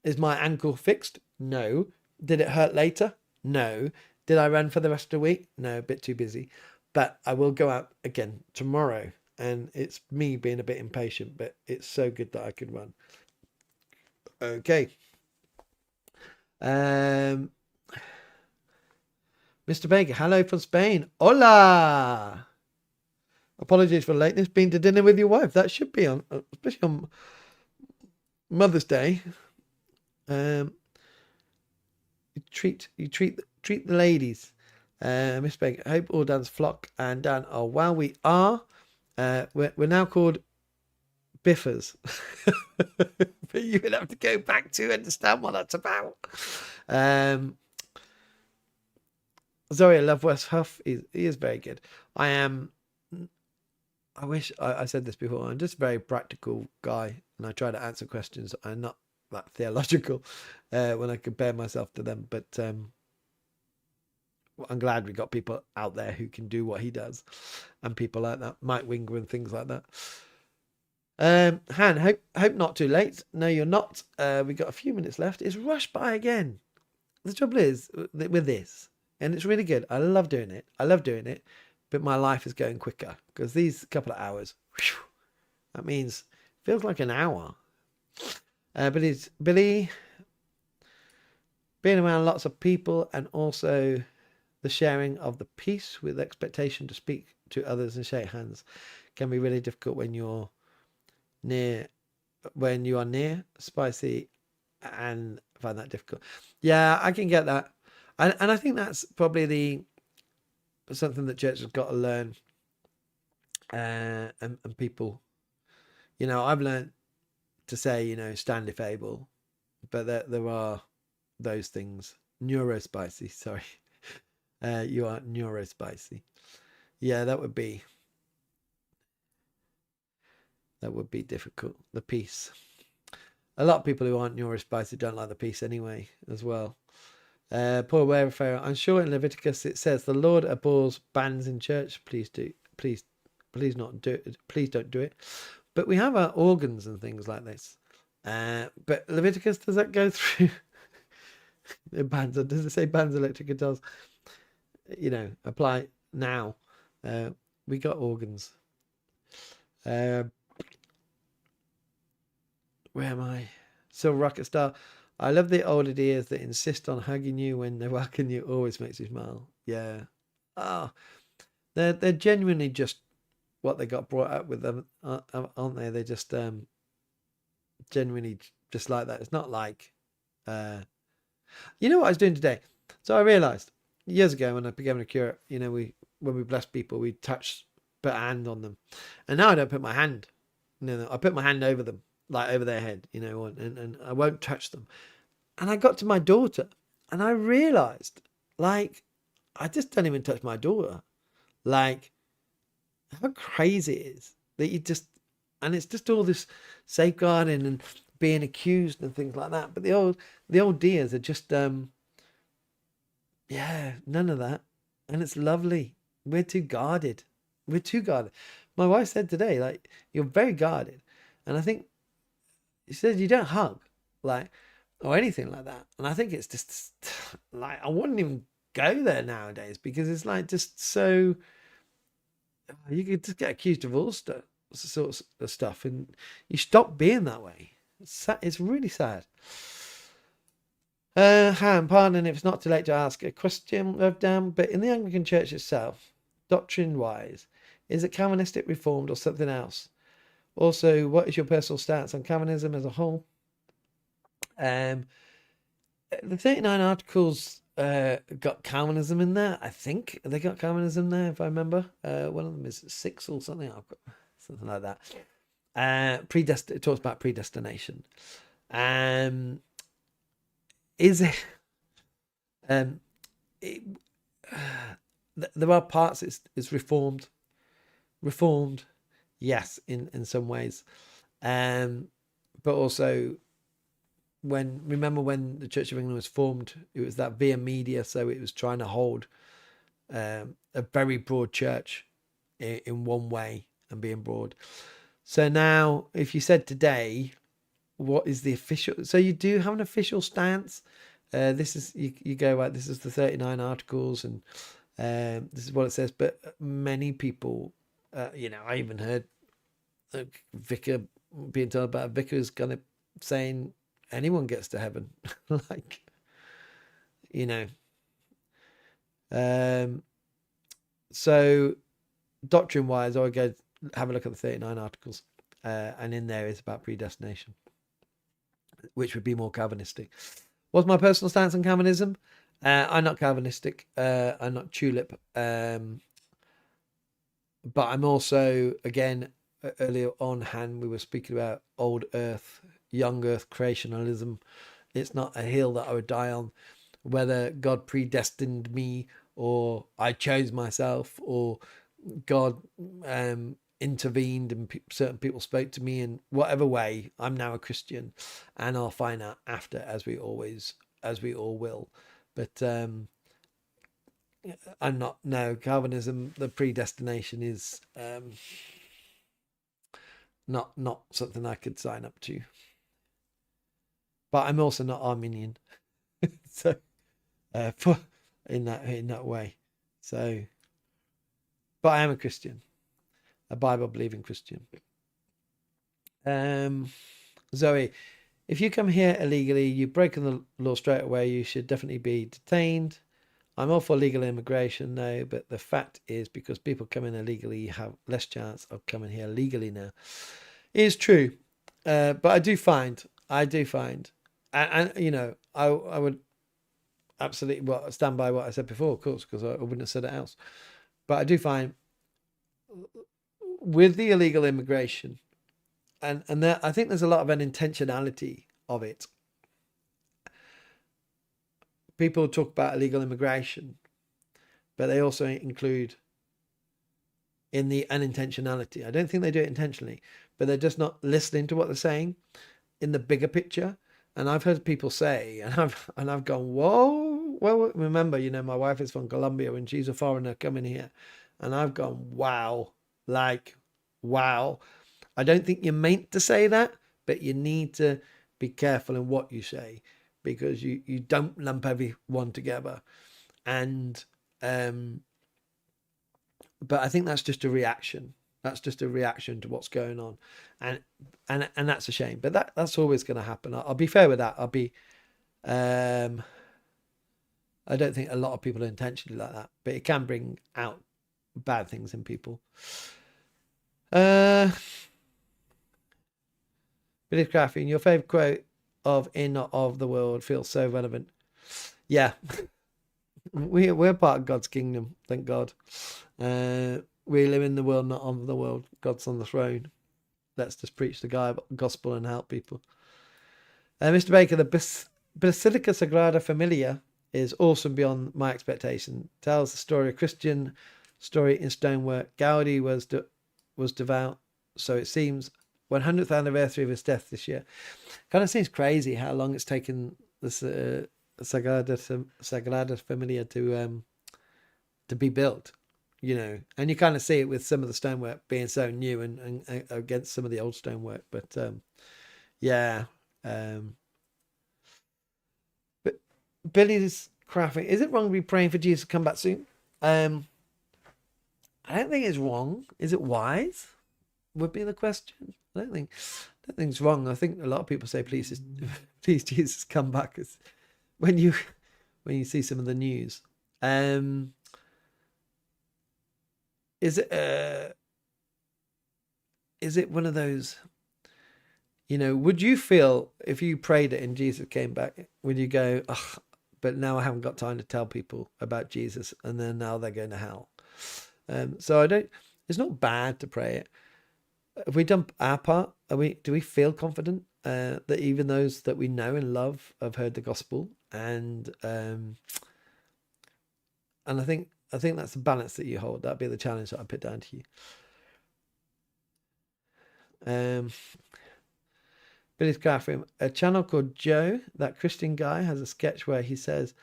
Is my ankle fixed? No. Did it hurt later? No. Did I run for the rest of the week? No, a bit too busy. But I will go out again tomorrow, and it's me being a bit impatient, but it's so good that I can run. Okay. Mr. Baker, hello from Spain. Hola. Apologies for lateness. Been to dinner with your wife. That should be on, especially on Mother's Day. You treat the ladies. Miss Baker, I hope all Dan's flock and Dan are well. We are. We're now called Biffers. But you would have to go back to understand what that's about. Sorry, I love Wes Huff. He is very good. I wish I said this before. I'm just a very practical guy, and I try to answer questions. I'm not that theological when I compare myself to them, but I'm glad we got people out there who can do what he does, and people like that, Mike Winger and things like that. Han, hope not too late. No, you're not. We got a few minutes left. It's rushed by again. The trouble is with this, and it's really good. I love doing it, but my life is going quicker because these couple of hours, whew, that means feels like an hour. But it's Billy being around lots of people, and also the sharing of the peace with expectation to speak to others and shake hands can be really difficult when you are near spicy and find that difficult. Yeah, I can get that. And I think that's probably something that church has got to learn. And people, I've learned to say, stand if able, but there are those things. Neurospicy, sorry. You are neurospicy. Yeah, that would be difficult. The peace. A lot of people who aren't neurospicy don't like the peace anyway, as well. Paul Wayfarer, I'm sure in Leviticus it says the Lord abhors bans in church. Please do please not do it. Please don't do it. But we have our organs and things like this. But Leviticus, does that go through bands? Does it say bands, electric guitars? Apply now. We got organs. Where am I? Still Rocket Star. I love the older dears that insist on hugging you when they're whacking you. Always makes you smile. Yeah. Oh, they're genuinely just what they got brought up with them, aren't they? They're just genuinely just like that. It's not like, you know what I was doing today? So I realised years ago when I became a curate, when we bless people, we put a hand on them, and now I don't put my hand. No, I put my hand over them, like over their head, and I won't touch them. And I got to my daughter, and I realised, like, I just don't even touch my daughter. Like, how crazy it is that and it's just all this safeguarding and being accused and things like that. But the old dears are just, none of that. And it's lovely. We're too guarded. My wife said today, like, you're very guarded. And I think she said you don't hug, like, or anything like that. And I think it's just like, I wouldn't even go there nowadays because it's like just so, you could just get accused of all sorts of stuff, and you stop being that way. It's really sad. Pardon if it's not too late to ask a question, Rev Dan, but in the Anglican Church itself, doctrine-wise, is it Calvinistic, Reformed, or something else? Also, what is your personal stance on Calvinism as a whole? The 39 articles got Calvinism in there. I think they got Calvinism there, if I remember. One of them is 6 or something. I've got something like that. It talks about predestination. Is it? There are parts. It's reformed. Reformed, yes, in some ways, but also remember when the Church of England was formed, it was that via media, so it was trying to hold a very broad church in one way and being broad. So now, if you said today, what is the official? So you do have an official stance. This is you go right. This is the 39 articles, and this is what it says. But many people, I even heard a vicar being told about a vicar who's kind of saying anyone gets to heaven, like, so doctrine-wise, I would go have a look at the 39 articles, and in there is about predestination, which would be more Calvinistic. What's my personal stance on Calvinism? I'm not Calvinistic. I'm not tulip. But I'm also, again, earlier on, Han, we were speaking about old earth, young earth creationalism. It's not a hill that I would die on. Whether God predestined me, or I chose myself, or God intervened and certain people spoke to me in whatever way, I'm now a Christian, and I'll find out after, as we all will. But I'm not. No, Calvinism, the predestination is not something I could sign up to. But I'm also not Arminian, so in that way. So, but I am a Christian, a Bible believing Christian. Zoe, if you come here illegally, you've broken the law straight away. You should definitely be detained. I'm all for legal immigration now, but the fact is, because people come in illegally, you have less chance of coming here legally now. It is true, but I do find, and I would absolutely stand by what I said before, of course, because I wouldn't have said it else. But I do find with the illegal immigration, and there, I think there's a lot of an intentionality of it. People talk about illegal immigration, but they also include in the unintentionality. I don't think they do it intentionally, but they're just not listening to what they're saying in the bigger picture. And I've heard people say, and I've gone, whoa. Well, remember, my wife is from Colombia, and she's a foreigner coming here, And I've gone, wow, like, wow. I don't think you're meant to say that, but you need to be careful in what you say, because you don't lump everyone together. And but I think that's just a reaction. That's just a reaction to what's going on, and that's a shame. But that's always going to happen. I'll be fair with that. I'll be. I don't think a lot of people are intentionally like that, but it can bring out bad things in people. Billy Craffy, your favourite quote of "In Not Of the World" feels so relevant. Yeah, we're part of God's kingdom, thank God. We live in the world, not of the world. God's on the throne. Let's just preach the gospel and help people. Mr. Baker, the Basilica Sagrada Familia is awesome beyond my expectation. Tells the story, a Christian story in stonework. Gaudi was devout, so it seems. 100th anniversary of his death this year. Kind of seems crazy how long it's taken this Sagrada Familia to be built, you know. And you kind of see it with some of the stonework being so new and against some of the old stonework. But yeah. But Billy's crafting. Is it wrong to be praying for Jesus to come back soon? I don't think it's wrong. Is it wise? Would be the question. I don't think it's wrong. I think a lot of people say, please Jesus, come back. It's when you see some of the news. Is it one of those, you know, would you feel if you prayed it and Jesus came back, would you go, ugh, but now I haven't got time to tell people about Jesus, and then now they're going to hell? So it's not bad to pray it. Have we done our part? Do we feel confident that even those that we know and love have heard the gospel? And I think that's the balance that you hold. That'd be the challenge that I put down to you. Billy's Classroom, a channel called Joe, that Christian guy, has a sketch where he says,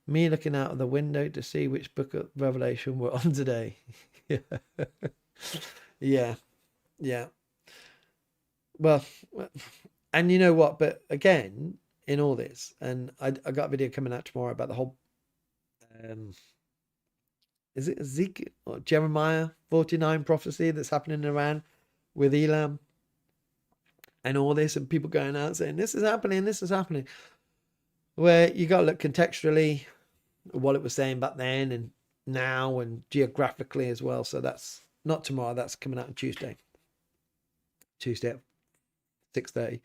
"Me looking out of the window to see which book of Revelation we're on today." Yeah. Well, and you know what? But again, in all this, and I got a video coming out tomorrow about the whole, is it Ezekiel or Jeremiah 49 prophecy that's happening in Iran with Elam and all this, and people going out saying this is happening, where you got to look contextually at what it was saying back then and now, and geographically as well. So that's not tomorrow. That's coming out on Tuesday at 6:30.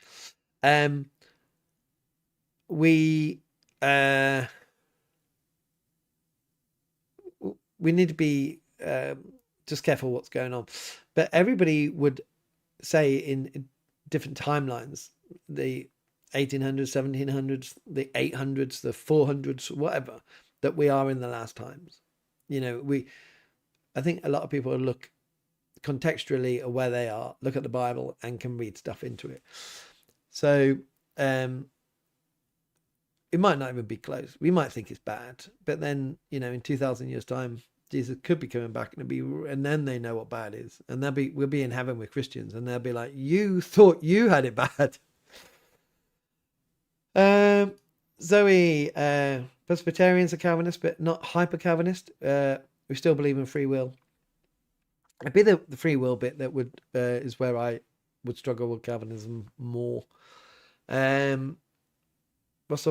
We need to be just careful what's going on. But everybody would say in different timelines, the 1800s, 1700s, the 800s, the 400s, whatever, that we are in the last times. You know, I think a lot of people look contextually at where they are, look at the Bible and can read stuff into it. So it might not even be close. We might think it's bad, but then, you know, in 2,000 years time, Jesus could be coming back and then they know what bad is, and we'll be in heaven with Christians, and they'll be like, you thought you had it bad. Zoe, Presbyterians are Calvinist, but not hyper Calvinist. We still believe in free will. It'd be the free will bit that would is where I would struggle with Calvinism more. Russell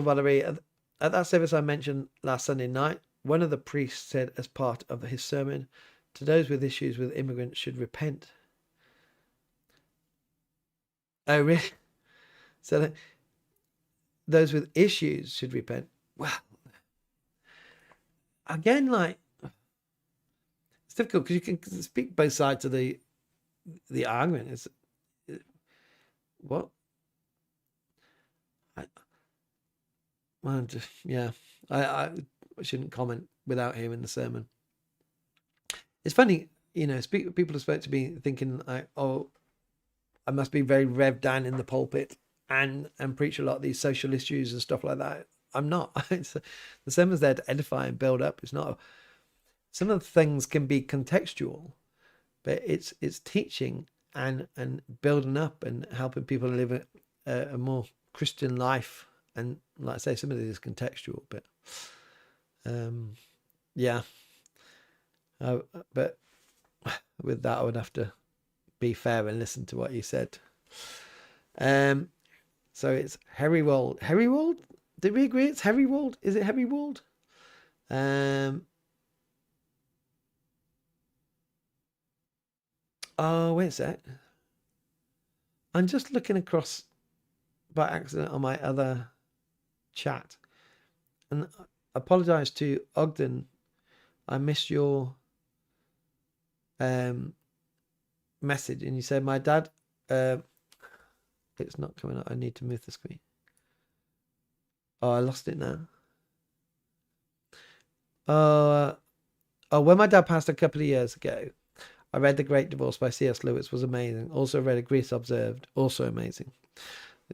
Valerie, at that service I mentioned last Sunday night, one of the priests said as part of his sermon, to those with issues with immigrants should repent. Oh, really? So that those with issues should repent. Well, again, like, it's difficult because you can speak both sides of the argument. Is what? I shouldn't comment without hearing the sermon. It's funny, you know, people have spoke to me thinking, oh, I must be very Rev Dan in the pulpit and preach a lot of these social issues and stuff like that. I'm not. The sermon's there to edify and build up. It's not some of the things can be contextual, but it's teaching and building up and helping people live a more Christian life. And like I say, some of it is contextual, but yeah. But with that, I would have to be fair and listen to what you said. So it's Herrywold. Herrywold? Did we agree it's Herrywold? Is it Herrywold? Oh, wait a sec. I'm just looking across by accident on my other chat. And I apologise to Ogden. I missed your message. And you said, my dad... it's not coming up. I need to move the screen. Oh, I lost it now. Oh, when my dad passed a couple of years ago, I read The Great Divorce by C.S. Lewis. Was amazing. Also read A Greece Observed. Also amazing.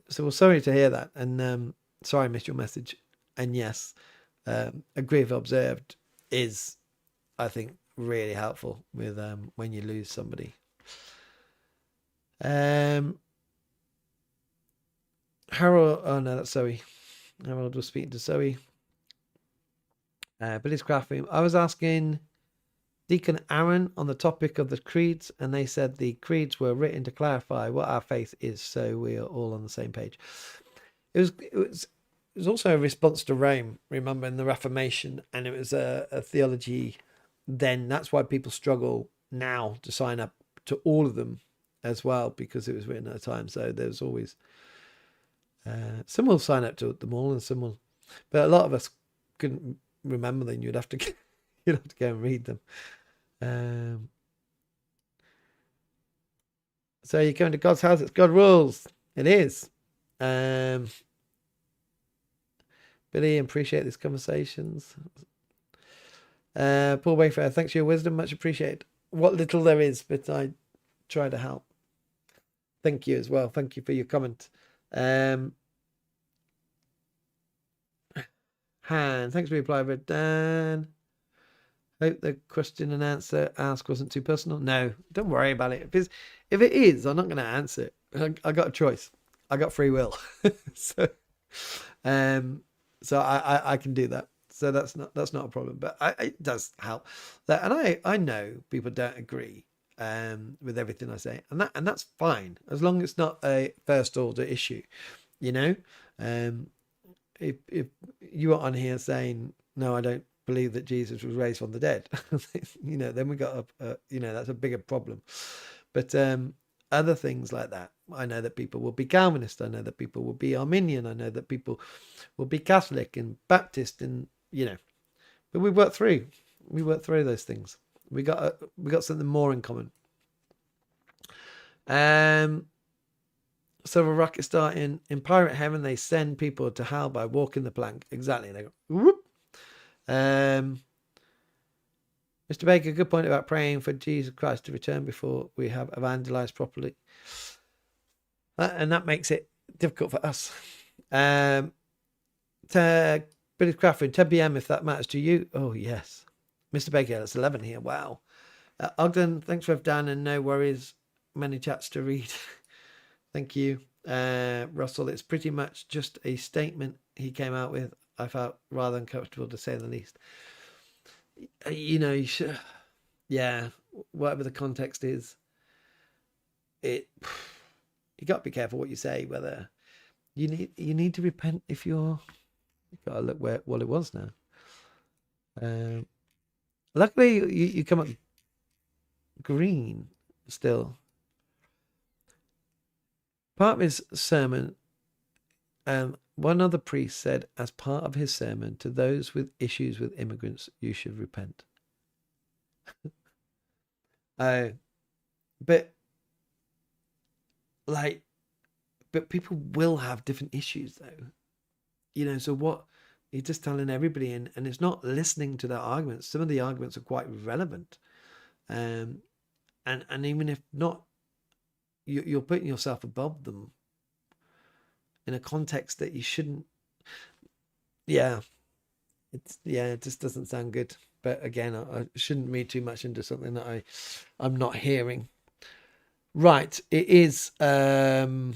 So we're sorry to hear that. And sorry I missed your message. And yes, A Greece Observed is, I think, really helpful with when you lose somebody. Harold, oh no, that's Zoe. Harold was speaking to Zoe. Billy's craft room. I was asking Deacon Aaron on the topic of the creeds, and they said the creeds were written to clarify what our faith is, so we are all on the same page. It was also a response to Rome, remember, in the Reformation, and it was a theology then. That's why people struggle now to sign up to all of them as well, because it was written at a time. So there's always some will sign up to them all, and some will, but a lot of us couldn't remember them. You'd have to go and read them. So you come to God's house, it's God rules. It is. Billy, appreciate these conversations. Paul Wayfair, thanks for your wisdom, much appreciated. What little there is, but I try to help. Thank you as well. Thank you for your comment. Han, thanks for your reply, Rev Dan. Hope the question and answer asked wasn't too personal. No, don't worry about it. If it is, I'm not going to answer it. I got a choice. I got free will. so I can do that. So that's not a problem. But it does help. And I know people don't agree with everything I say, and that's fine as long as it's not a first order issue. If you are on here saying no, I don't believe that Jesus was raised from the dead, then we got that's a bigger problem. But other things like that, I know that people will be Calvinist, I know that people will be Arminian, I know that people will be Catholic and Baptist, and but we work through those things. We got something more in common. So a rocket star in Pirate Heaven, they send people to hell by walking the plank. Exactly. They go whoop. Mr. Baker, good point about praying for Jesus Christ to return before we have evangelized properly. And that makes it difficult for us. British Crawford, 10 p.m. if that matters to you. Oh, yes. Mr. Baker, it's 11 here. Wow. Ogden, thanks for Rev Dan, and no worries. Many chats to read. Thank you. Russell, it's pretty much just a statement he came out with. I felt rather uncomfortable, to say the least. You should, whatever the context is, you got to be careful what you say. Whether you need to repent if you've got to look what it was now. Luckily, you come up green still. Part of his sermon, one other priest said, as part of his sermon, to those with issues with immigrants, you should repent. But people will have different issues, though. So what he's just telling everybody, and it's not listening to their arguments. Some of the arguments are quite relevant, and even if not, you're putting yourself above them in a context that you shouldn't. It just doesn't sound good. But again, I shouldn't read too much into something that I'm not hearing. Right, it is after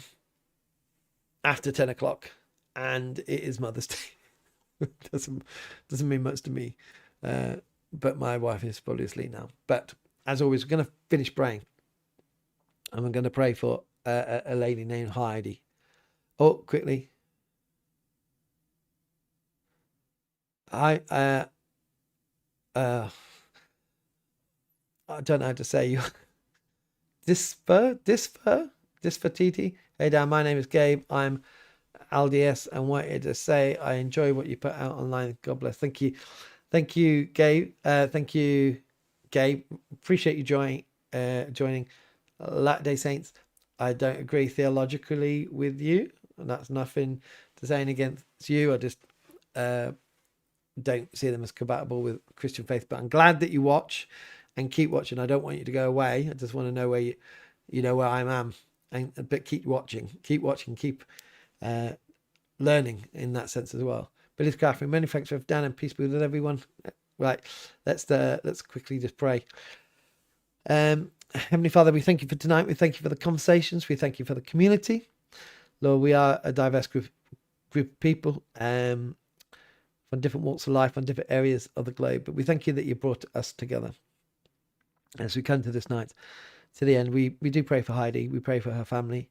10 o'clock, and it is Mother's Day. doesn't mean much to me, but my wife is probably asleep now. But as always, we're going to finish praying, and I'm going to pray for a lady named Heidi. Oh, quickly. I don't know how to say you. Disfer TT. Hey Dan, my name is Gabe. I'm LDS and wanted to say I enjoy what you put out online. God bless. Thank you, Gabe. Thank you, Gabe. Appreciate you joining. Latter-day Saints. I don't agree theologically with you, and that's nothing to saying against you. I just don't see them as compatible with Christian faith. But I'm glad that you watch and keep watching. I don't want you to go away. I just want to know where you know where I am, but keep watching, keep learning in that sense as well. Billy's Catherine, many thanks for Dan, and peace be with everyone. Right, let's quickly just pray. Heavenly Father, we thank you for tonight. We thank you for the conversations. We thank you for the community. Lord, we are a diverse group of people from different walks of life, on different areas of the globe. But we thank you that you brought us together. As we come to this night, to the end, we do pray for Heidi. We pray for her family.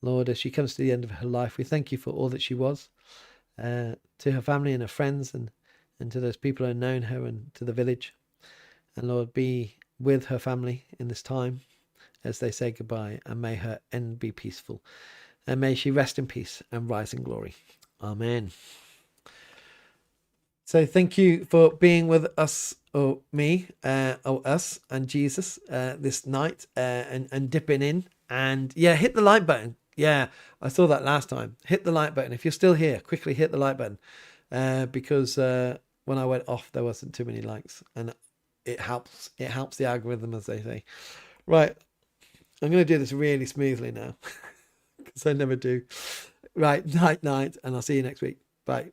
Lord, as she comes to the end of her life, we thank you for all that she was, to her family and her friends, and to those people who have known her, and to the village. And Lord, be with her family in this time as they say goodbye, and may her end be peaceful. And may she rest in peace and rise in glory. Amen. So thank you for being with us, or me, or us and Jesus this night, and dipping in. And yeah, hit the like button. Yeah, I saw that last time. Hit the like button. If you're still here, quickly hit the like button, because when I went off, there wasn't too many likes, and it helps. It helps the algorithm, as they say. Right, I'm going to do this really smoothly now, because I never do. Right, night, and I'll see you next week. Bye.